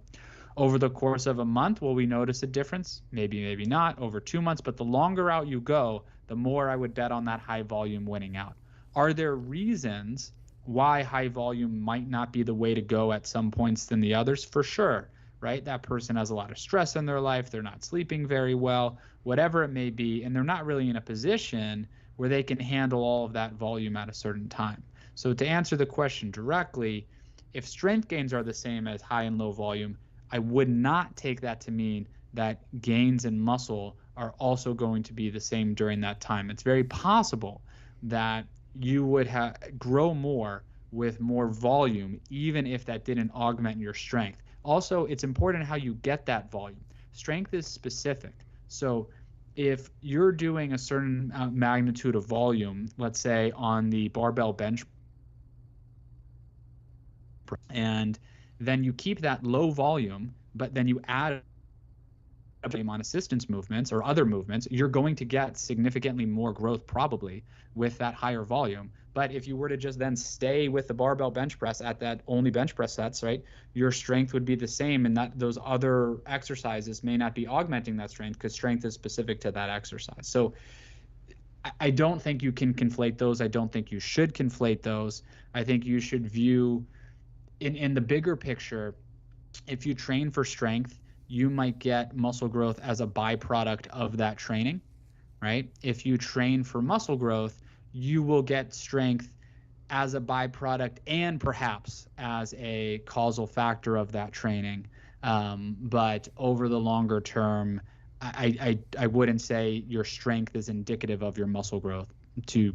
Over the course of a month, will we notice a difference? Maybe, maybe not. Over 2 months, but the longer out you go, the more I would bet on that high volume winning out. Are there reasons why high volume might not be the way to go at some points than the others? For sure, right? That person has a lot of stress in their life. They're not sleeping very well, whatever it may be, and they're not really in a position where they can handle all of that volume at a certain time. So to answer the question directly, if strength gains are the same as high and low volume, I would not take that to mean that gains in muscle are also going to be the same during that time. It's very possible that you would grow more with more volume, even if that didn't augment your strength. Also, it's important how you get that volume. Strength is specific. So if you're doing a certain magnitude of volume, let's say on the barbell bench, and then you keep that low volume, but then you add on assistance movements or other movements, you're going to get significantly more growth probably with that higher volume. But if you were to just then stay with the barbell bench press at that only bench press sets, right, your strength would be the same, and that those other exercises may not be augmenting that strength because strength is specific to that exercise. So I don't think you can conflate those. I don't think you should conflate those. I think you should view in the bigger picture, if you train for strength, you might get muscle growth as a byproduct of that training, right? If you train for muscle growth, you will get strength as a byproduct and perhaps as a causal factor of that training. But over the longer term, I wouldn't say your strength is indicative of your muscle growth, to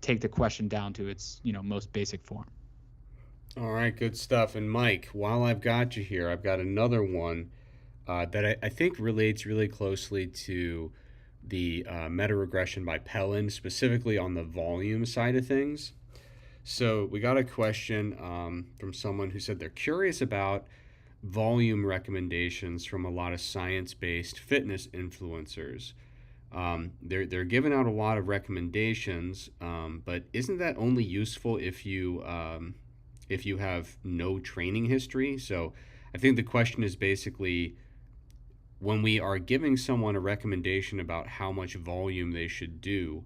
take the question down to its most basic form. All right, good stuff. And Mike, while I've got you here, I've got another one that I think relates really closely to the meta-regression by Pellin, specifically on the volume side of things. So we got a question from someone who said they're curious about volume recommendations from a lot of science-based fitness influencers. They're giving out a lot of recommendations, but isn't that only useful if you have no training history? So I think the question is basically, when we are giving someone a recommendation about how much volume they should do,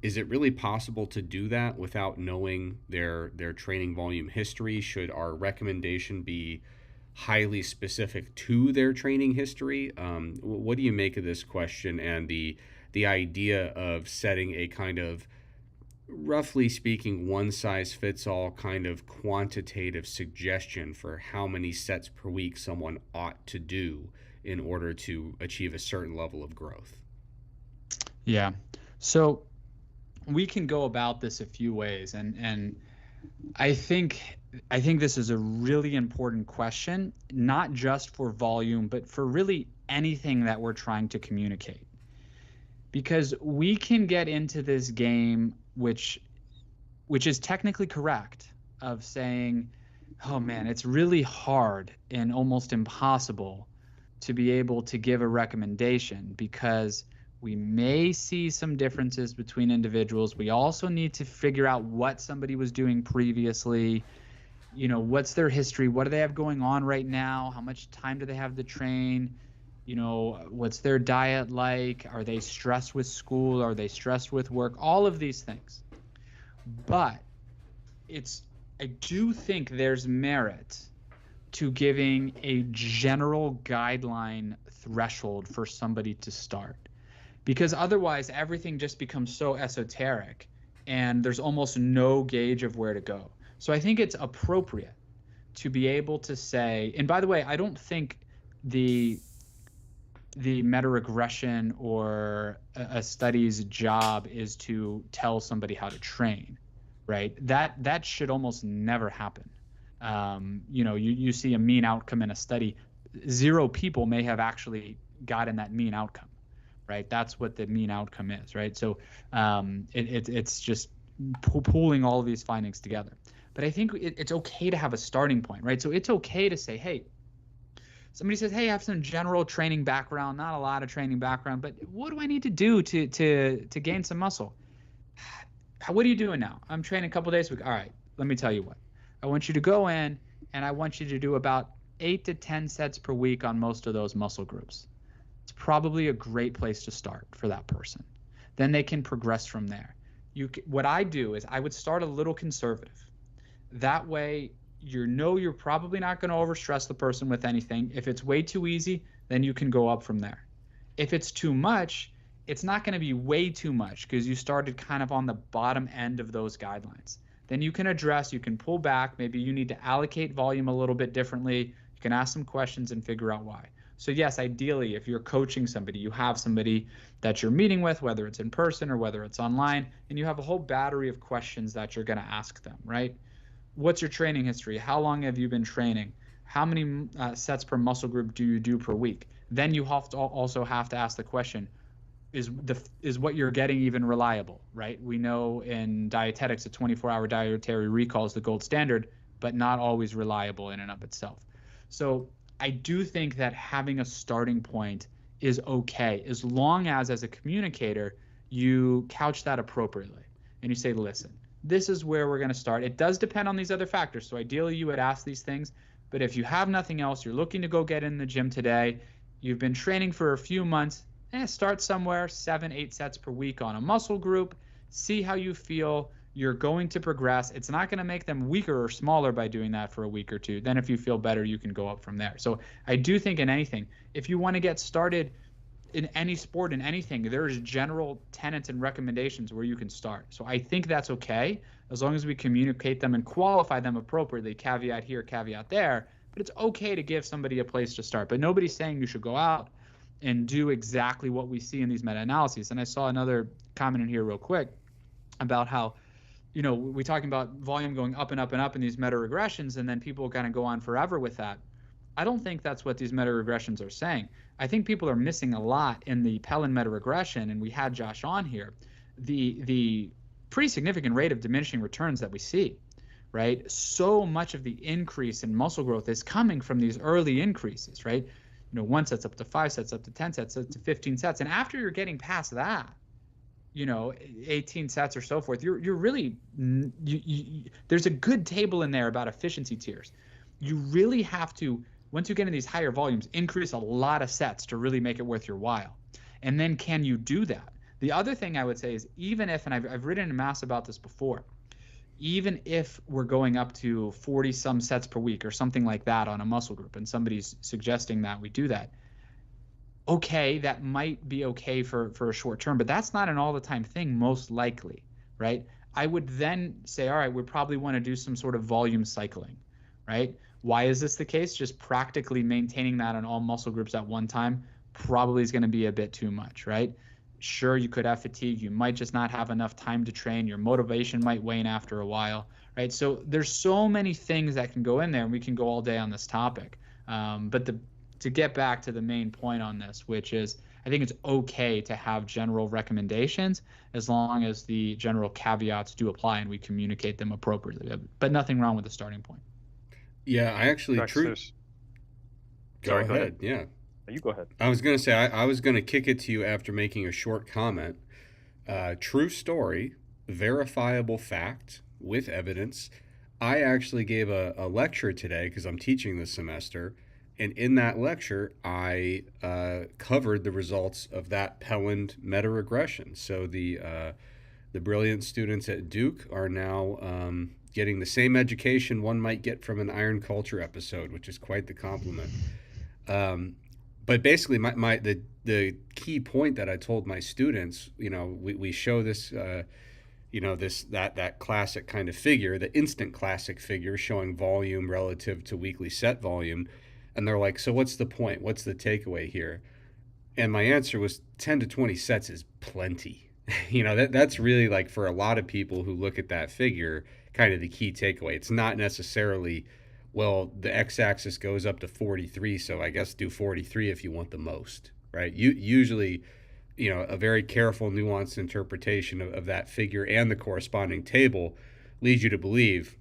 is it really possible to do that without knowing their training volume history? Should our recommendation be highly specific to their training history? What do you make of this question and the idea of setting a kind of, roughly speaking, one-size-fits-all kind of quantitative suggestion for how many sets per week someone ought to do in order to achieve a certain level of growth? Yeah. So we can go about this a few ways, and I think this is a really important question, not just for volume, but for really anything that we're trying to communicate. Because we can get into this game which is technically correct, of saying, oh man, it's really hard and almost impossible to be able to give a recommendation because we may see some differences between individuals. We also need to figure out what somebody was doing previously, what's their history, what do they have going on right now, how much time do they have to train, what's their diet like, are they stressed with school, are they stressed with work, all of these things. But I do think there's merit to giving a general guideline threshold for somebody to start, because otherwise everything just becomes so esoteric and there's almost no gauge of where to go. So I think it's appropriate to be able to say, and by the way, I don't think the meta-regression or a study's job is to tell somebody how to train, right? That should almost never happen. You see a mean outcome in a study, 0 people may have actually gotten that mean outcome, right? That's what the mean outcome is, right? So it's just pooling all of these findings together. But I think it's okay to have a starting point, right? So it's okay to say, hey, somebody says, hey, I have some general training background, not a lot of training background, but what do I need to do to gain some muscle? What are you doing now? I'm training a couple days a week. All right, let me tell you what. I want you to go in and I want you to do about 8 to 10 sets per week on most of those muscle groups. It's probably a great place to start for that person. Then they can progress from there. What I do is I would start a little conservative. That way, you're probably not going to overstress the person with anything. If it's way too easy, then you can go up from there. If it's too much, it's not going to be way too much because you started kind of on the bottom end of those guidelines. Then you can pull back. Maybe you need to allocate volume a little bit differently. You can ask some questions and figure out why. So yes, ideally, if you're coaching somebody, you have somebody that you're meeting with, whether it's in person or whether it's online, and you have a whole battery of questions that you're going to ask them, right? What's your training history? How long have you been training? How many sets per muscle group do you do per week? Then you have to also have to ask the question, is what you're getting even reliable, right? We know in dietetics, a 24-hour dietary recall is the gold standard, but not always reliable in and of itself. So I do think that having a starting point is okay, as long as a communicator, you couch that appropriately and you say, listen, this is where we're going to start. It does depend on these other factors. So ideally you would ask these things, but if you have nothing else, you're looking to go get in the gym today, you've been training for a few months, start somewhere 7-8 sets per week on a muscle group, see how you feel. You're going to progress. It's not going to make them weaker or smaller by doing that for a week or two. Then if you feel better, you can go up from there. So I do think in anything, if you want to get started in any sport, in anything, there's general tenets and recommendations where you can start. So I think that's okay, as long as we communicate them and qualify them appropriately, caveat here, caveat there. But it's okay to give somebody a place to start. But nobody's saying you should go out and do exactly what we see in these meta-analyses. And I saw another comment in here real quick about how, we talking about volume going up and up and up in these meta-regressions, and then people kind of go on forever with that. I don't think that's what these meta-regressions are saying. I think people are missing a lot in the Pelin meta-regression, and we had Josh on here, the pretty significant rate of diminishing returns that we see, right? So much of the increase in muscle growth is coming from these early increases, right? 1 sets up to 5 sets, up to 10 sets, up to 15 sets. And after you're getting past that, 18 sets or so forth, you're really, there's a good table in there about efficiency tiers. You really have to, once you get in these higher volumes, increase a lot of sets to really make it worth your while. And then can you do that? The other thing I would say is, even if, and I've written in mass about this before, even if we're going up to 40 some sets per week or something like that on a muscle group, and somebody's suggesting that we do that, okay, that might be okay for a short term, but that's not an all the time thing, most likely, right? I would then say, all right, we probably want to do some sort of volume cycling, right? Why is this the case? Just practically maintaining that on all muscle groups at one time probably is going to be a bit too much, right? Sure, you could have fatigue. You might just not have enough time to train. Your motivation might wane after a while, right? So there's so many things that can go in there, and we can go all day on this topic. But to get back to the main point on this, which is, I think it's okay to have general recommendations as long as the general caveats do apply and we communicate them appropriately. But nothing wrong with the starting point. Yeah, I actually Go ahead. Yeah. You go ahead. I was going to say, I was going to kick it to you after making a short comment. True story, verifiable fact with evidence. I actually gave a lecture today because I'm teaching this semester. And in that lecture, I covered the results of that Pelin meta-regression. So the brilliant students at Duke are now getting the same education one might get from an Iron Culture episode, which is quite the compliment. But basically, the key point that I told my students, we show this, that classic kind of figure, the instant classic figure showing volume relative to weekly set volume. And they're like, so what's the point? What's the takeaway here? And my answer was 10 to 20 sets is plenty. That's really, like, for a lot of people who look at that figure, kind of the key takeaway. It's not necessarily, well, the x-axis goes up to 43, so I guess do 43 if you want the most, right? Usually, a very careful, nuanced interpretation of that figure and the corresponding table leads you to believe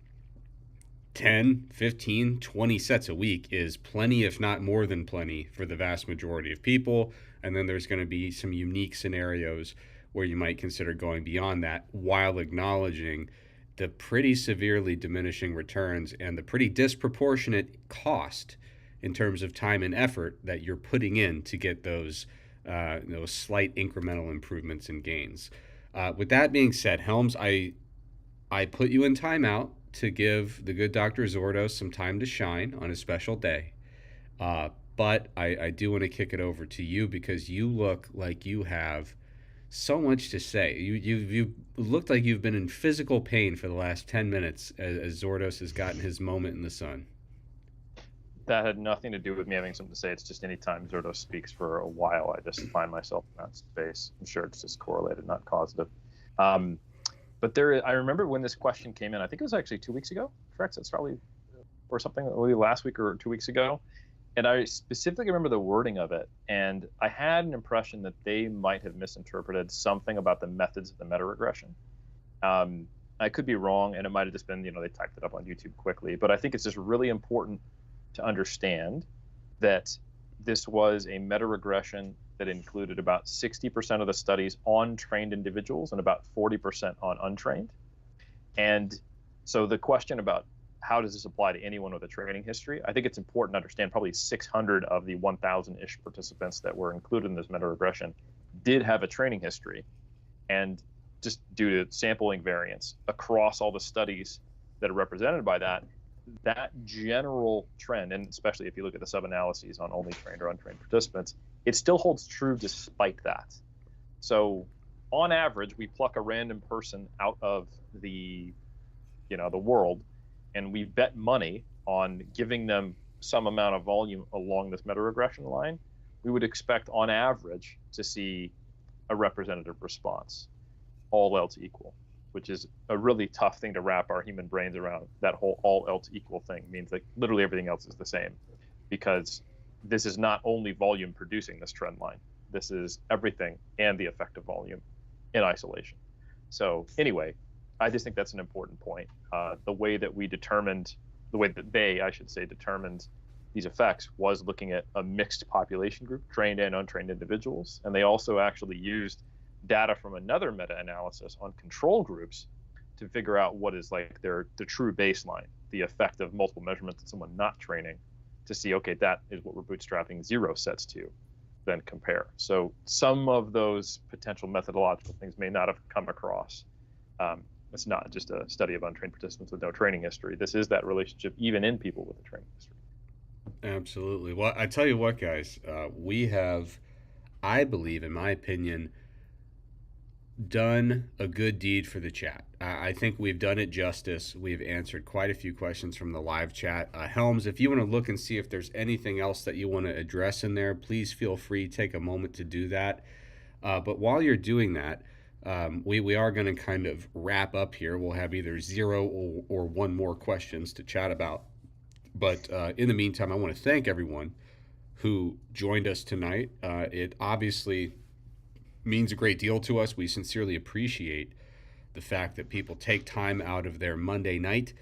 10, 15, 20 sets a week is plenty, if not more than plenty, for the vast majority of people. And then there's going to be some unique scenarios where you might consider going beyond that, while acknowledging the pretty severely diminishing returns and the pretty disproportionate cost in terms of time and effort that you're putting in to get those slight incremental improvements and gains. With that being said, Helms, I put you in timeout to give the good Dr. Zourdos some time to shine on a special day. But I do want to kick it over to you because you look like you have so much to say. You looked like you've been in physical pain for the last 10 minutes as Zourdos has gotten his moment in the sun. That had nothing to do with me having something to say. It's just anytime Zourdos speaks for a while, I just find myself in that space. I'm sure it's just correlated, not causative. But I remember when this question came in, I think it was actually 2 weeks ago, correct? It's probably, or something, maybe last week or 2 weeks ago. And I specifically remember the wording of it. And I had an impression that they might have misinterpreted something about the methods of the meta-regression. I could be wrong, and it might have just been, they typed it up on YouTube quickly. But I think it's just really important to understand that this was a meta-regression that included about 60% of the studies on trained individuals and about 40% on untrained. And so the question about how does this apply to anyone with a training history, I think it's important to understand probably 600 of the 1,000-ish participants that were included in this meta-regression did have a training history. And just due to sampling variance across all the studies that are represented by that general trend, and especially if you look at the sub-analyses on only trained or untrained participants, it still holds true despite that. So on average, we pluck a random person out of the world, and we bet money on giving them some amount of volume along this meta-regression line. We would expect on average to see a representative response, all else equal, which is a really tough thing to wrap our human brains around. That whole all else equal thing means that literally everything else is the same, because this is not only volume producing this trend line. This is everything and the effect of volume in isolation. So anyway, I just think that's an important point. The way that they, I should say, determined these effects was looking at a mixed population group, trained and untrained individuals. And they also actually used data from another meta-analysis on control groups to figure out what is like the true baseline, the effect of multiple measurements in someone not training, to see, okay, that is what we're bootstrapping 0 sets to, then compare. So some of those potential methodological things may not have come across. It's not just a study of untrained participants with no training history. This is that relationship even in people with a training history. Absolutely. Well, I tell you what, guys, we have, I believe, in my opinion, done a good deed for the chat. I think we've done it justice. We've answered quite a few questions from the live chat. Helms, if you want to look and see if there's anything else that you want to address in there, please feel free. Take a moment to do that. But while you're doing that, we are going to kind of wrap up here. We'll have either 0 or 1 more questions to chat about. But in the meantime, I want to thank everyone who joined us tonight. It obviously means a great deal to us. We sincerely appreciate the fact that people take time out of their Monday night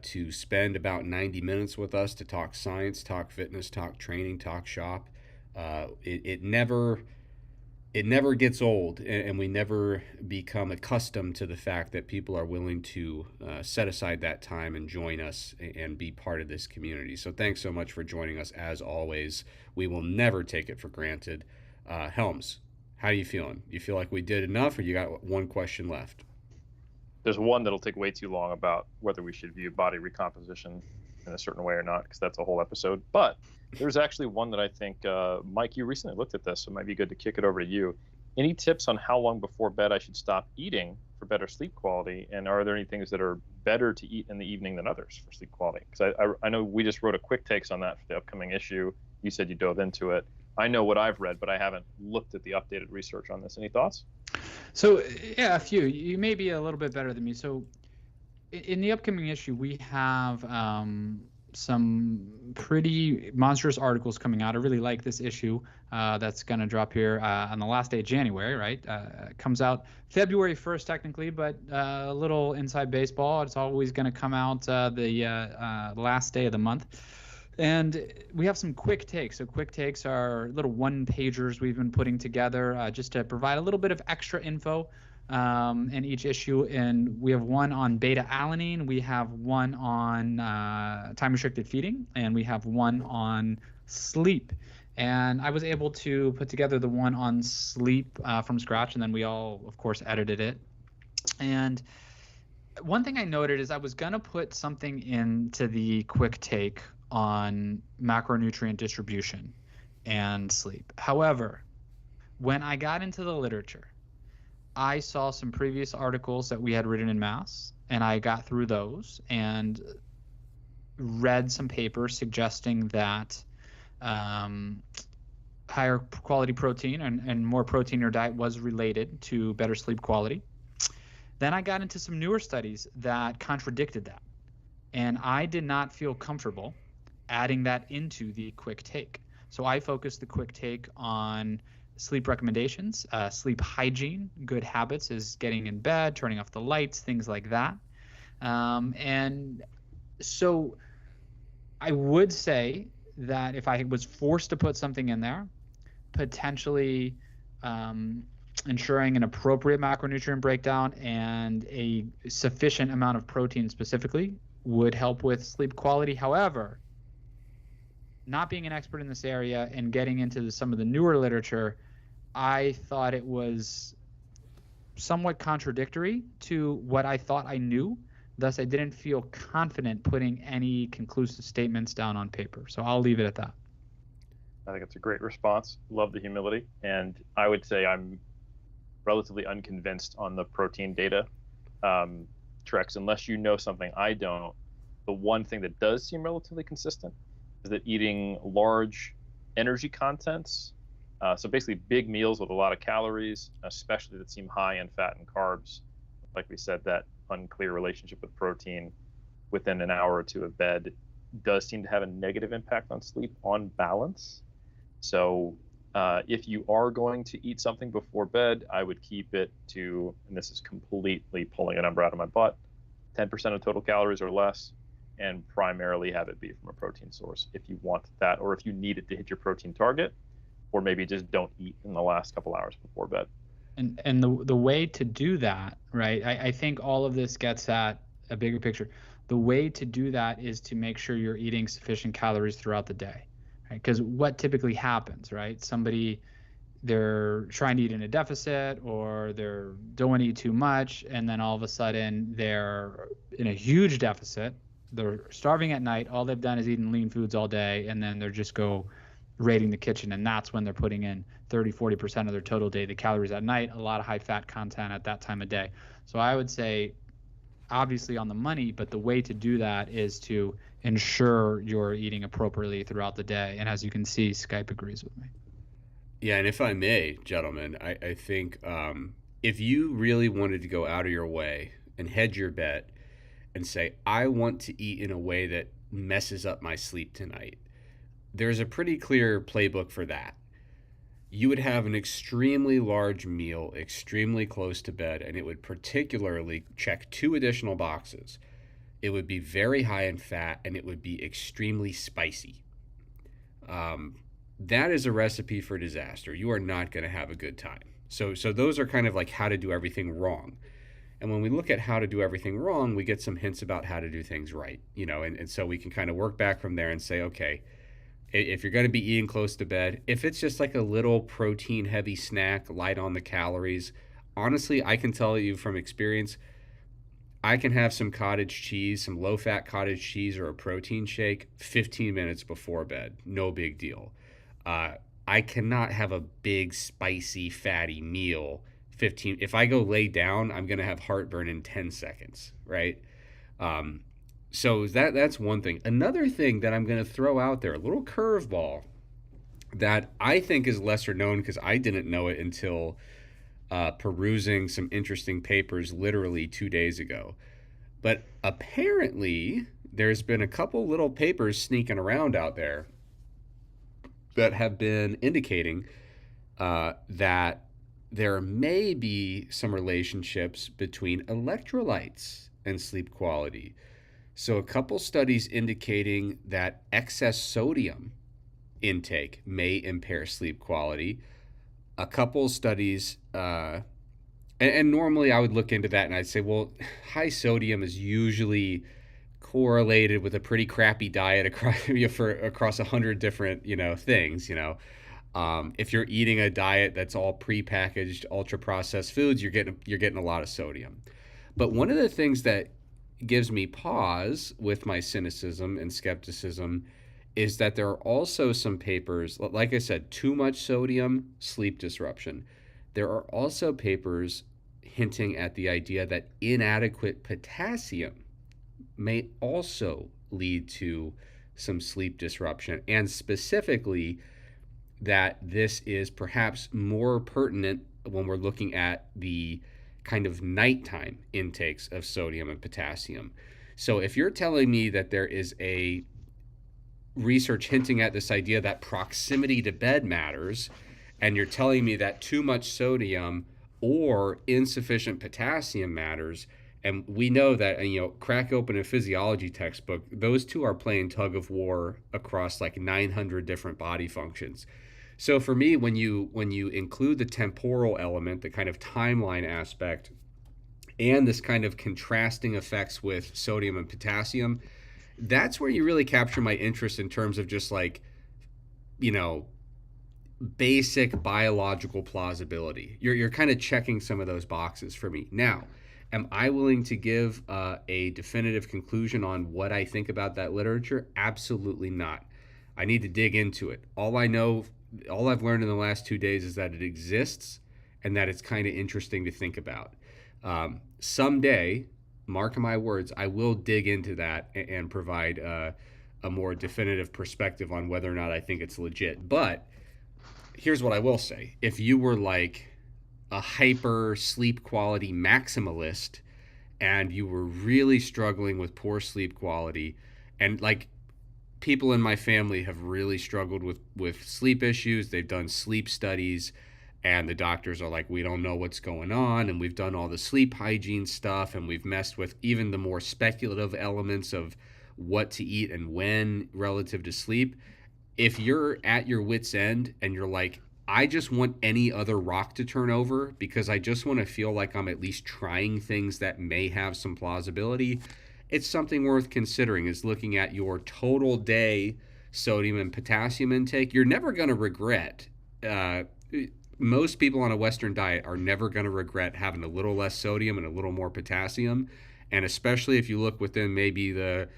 to spend about 90 minutes with us to talk science, talk fitness, talk training, talk shop. It never gets old, and we never become accustomed to the fact that people are willing to set aside that time and join us and be part of this community. So thanks so much for joining us as always. We will never take it for granted. Helms, how are you feeling? You feel like we did enough, or you got 1 question left? There's one that'll take way too long about whether we should view body recomposition in a certain way or not, because that's a whole episode. But there's actually one that I think, Mike, you recently looked at this, so it might be good to kick it over to you. Any tips on how long before bed I should stop eating for better sleep quality? And are there any things that are better to eat in the evening than others for sleep quality? Because I know we just wrote a quick takes on that for the upcoming issue. You said you dove into it. I know what I've read, but I haven't looked at the updated research on this. Any thoughts? So yeah, a few. You may be a little bit better than me. So in the upcoming issue, we have some pretty monstrous articles coming out. I really like this issue that's going to drop here on the last day of January, right? It comes out February 1st technically, but a little inside baseball. It's always going to come out the last day of the month. And we have some quick takes. So quick takes are little 1-pagers we've been putting together just to provide a little bit of extra info in each issue. And we have one on beta-alanine, we have one on time-restricted feeding, and we have one on sleep. And I was able to put together the one on sleep from scratch, and then we all, of course, edited it. And one thing I noted is I was going to put something into the quick take on macronutrient distribution and sleep. However, when I got into the literature, I saw some previous articles that we had written in mass, and I got through those, and read some papers suggesting that higher quality protein and more protein in your diet was related to better sleep quality. Then I got into some newer studies that contradicted that. And I did not feel comfortable adding that into the quick take. So I focused the quick take on sleep recommendations, sleep hygiene, good habits is getting in bed, turning off the lights, things like that. And so I would say that if I was forced to put something in there, potentially ensuring an appropriate macronutrient breakdown and a sufficient amount of protein specifically would help with sleep quality. However, not being an expert in this area and getting into some of the newer literature, I thought it was somewhat contradictory to what I thought I knew. Thus, I didn't feel confident putting any conclusive statements down on paper. So I'll leave it at that. I think it's a great response. Love the humility. And I would say I'm relatively unconvinced on the protein data. Trex, unless you know something I don't, the one thing that does seem relatively consistent is that eating large energy contents, so basically big meals with a lot of calories, especially that seem high in fat and carbs, like we said, that unclear relationship with protein within an hour or two of bed does seem to have a negative impact on sleep on balance. So if you are going to eat something before bed, I would keep it to, and this is completely pulling a number out of my butt, 10% of total calories or less, and primarily have it be from a protein source if you want that, or if you need it to hit your protein target, or maybe just don't eat in the last couple hours before bed. And the way to do that, right? I think all of this gets at a bigger picture. The way to do that is to make sure you're eating sufficient calories throughout the day, right? Because what typically happens, right? They're trying to eat in a deficit, or they're don't want to eat too much, and then all of a sudden they're in a huge deficit. They're starving at night. All they've done is eaten lean foods all day, and then they're just go raiding the kitchen, and that's when they're putting in 30-40% of their total daily calories at night, a lot of high fat content at that time of day. So I would say obviously on the money, but the way to do that is to ensure you're eating appropriately throughout the day. And as you can see, Skype agrees with me. Yeah, and if I may, gentlemen, I think if you really wanted to go out of your way and hedge your bet and say, I want to eat in a way that messes up my sleep tonight, there's a pretty clear playbook for that. You would have an extremely large meal, extremely close to bed, and it would particularly check two additional boxes. It would be very high in fat, and it would be extremely spicy. That is a recipe for disaster. You are not going to have a good time. So those are kind of like how to do everything wrong. And when we look at how to do everything wrong, we get some hints about how to do things right, and so we can kind of work back from there and say, okay, if you're going to be eating close to bed, if it's just like a little protein heavy snack, light on the calories, honestly, I can tell you from experience, I can have some cottage cheese, some low fat cottage cheese or a protein shake 15 minutes before bed. No big deal. I cannot have a big spicy fatty meal 15. If I go lay down, I'm going to have heartburn in 10 seconds, right? So that's one thing. Another thing that I'm going to throw out there, a little curveball that I think is lesser known because I didn't know it until perusing some interesting papers literally 2 days ago. But apparently there's been a couple little papers sneaking around out there that have been indicating that there may be some relationships between electrolytes and sleep quality. So a couple studies indicating that excess sodium intake may impair sleep quality. A couple studies, and normally I would look into that and I'd say, well, high sodium is usually correlated with a pretty crappy diet across 100 different, things, if you're eating a diet that's all prepackaged, ultra processed foods, you're getting a lot of sodium. But one of the things that gives me pause with my cynicism and skepticism is that there are also some papers, like I said, too much sodium, sleep disruption. There are also papers hinting at the idea that inadequate potassium may also lead to some sleep disruption, and specifically that this is perhaps more pertinent when we're looking at the kind of nighttime intakes of sodium and potassium. So if you're telling me that there is a research hinting at this idea that proximity to bed matters, and you're telling me that too much sodium or insufficient potassium matters, and we know that, and, crack open a physiology textbook, those two are playing tug of war across like 900 different body functions. So for me, when you include the temporal element, the kind of timeline aspect, and this kind of contrasting effects with sodium and potassium, that's where you really capture my interest in terms of just like, basic biological plausibility. You're kind of checking some of those boxes for me. Now, am I willing to give a definitive conclusion on what I think about that literature? Absolutely not. I need to dig into it. All I've learned in the last 2 days is that it exists and that it's kind of interesting to think about. Someday, mark my words, I will dig into that and provide a more definitive perspective on whether or not I think it's legit. But here's what I will say. If you were like a hyper sleep quality maximalist and you were really struggling with poor sleep quality, and like people in my family have really struggled with sleep issues, they've done sleep studies, and the doctors are like, we don't know what's going on, and we've done all the sleep hygiene stuff, and we've messed with even the more speculative elements of what to eat and when relative to sleep. If you're at your wit's end and you're like, I just want any other rock to turn over because I just want to feel like I'm at least trying things that may have some plausibility, it's something worth considering, is looking at your total day sodium and potassium intake. You're never going to regret, most people on a Western diet are never going to regret having a little less sodium and a little more potassium. And especially if you look within maybe the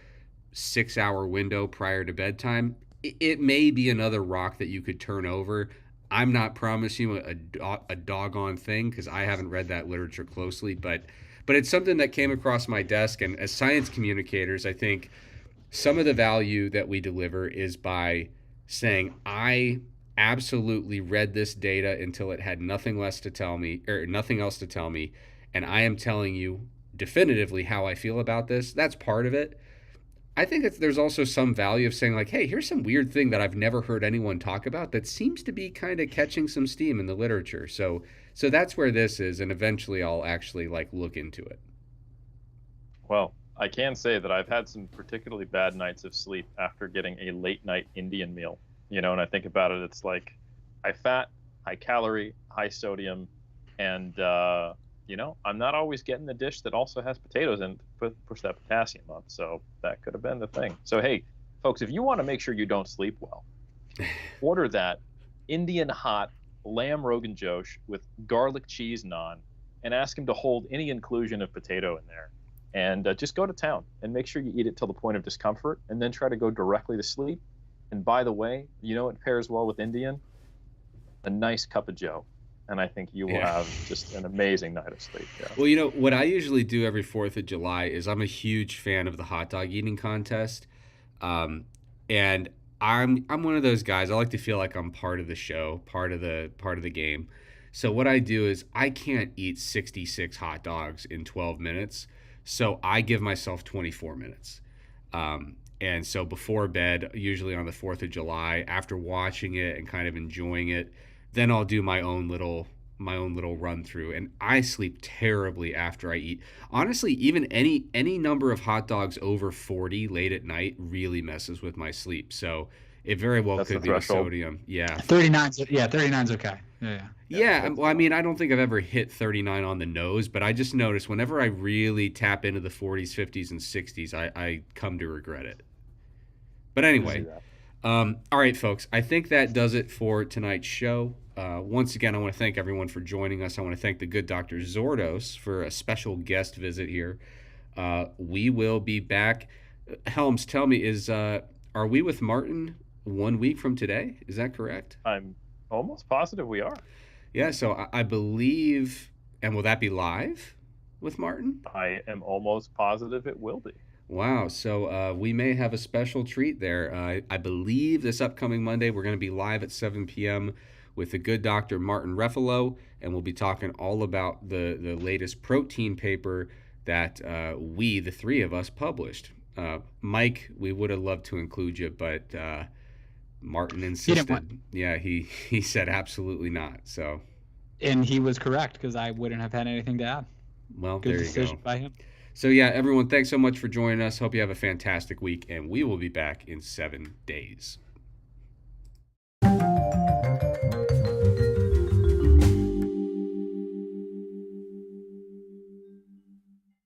6-hour window prior to bedtime, it may be another rock that you could turn over. I'm not promising you a doggone thing because I haven't read that literature closely, but it's something that came across my desk. And as science communicators, I think some of the value that we deliver is by saying, I absolutely read this data until it had nothing else to tell me, and I am telling you definitively how I feel about this. That's part of it. I think there's also some value of saying like, hey, here's some weird thing that I've never heard anyone talk about that seems to be kind of catching some steam in the literature. So that's where this is, and eventually I'll actually like look into it. Well, I can say that I've had some particularly bad nights of sleep after getting a late night Indian meal. And I think about it, it's like high fat, high calorie, high sodium, and I'm not always getting the dish that also has potatoes in to push that potassium up. So that could have been the thing. So, hey, folks, if you want to make sure you don't sleep well, order that Indian hot lamb Rogan Josh with garlic cheese naan and ask him to hold any inclusion of potato in there. And just go to town and make sure you eat it till the point of discomfort and then try to go directly to sleep. And by the way, it pairs well with Indian? A nice cup of joe. And I think you will have just an amazing night of sleep. Yeah. Well, what I usually do every 4th of July is I'm a huge fan of the hot dog eating contest. And I'm one of those guys. I like to feel like I'm part of the show, part of the game. So what I do is I can't eat 66 hot dogs in 12 minutes. So I give myself 24 minutes. And so before bed, usually on the 4th of July, after watching it and kind of enjoying it, then I'll do my own little run through, and I sleep terribly after I eat. Honestly, even any number of hot dogs over 40 late at night really messes with my sleep. So it very well could be the sodium. Yeah. 39's okay. Yeah. Well, I mean, I don't think I've ever hit 39 on the nose, but I just noticed whenever I really tap into the 40s, 50s, and 60s, I come to regret it. But anyway, all right, folks, I think that does it for tonight's show. Once again, I want to thank everyone for joining us. I want to thank the good Dr. Zourdos for a special guest visit here. We will be back. Helms, tell me, are we with Martin 1 week from today? Is that correct? I'm almost positive we are. Yeah, so I believe, and will that be live with Martin? I am almost positive it will be. Wow. So we may have a special treat there. I believe this upcoming Monday we're going to be live at 7 p.m. with the good Dr. Martin Refalo, and we'll be talking all about the latest protein paper that we, the three of us, published. Mike, we would have loved to include you, but Martin insisted. Yeah, he said absolutely not. So. And he was correct, because I wouldn't have had anything to add. Well, Good there you decision go. by him. So yeah, everyone, thanks so much for joining us. Hope you have a fantastic week, and we will be back in 7 days.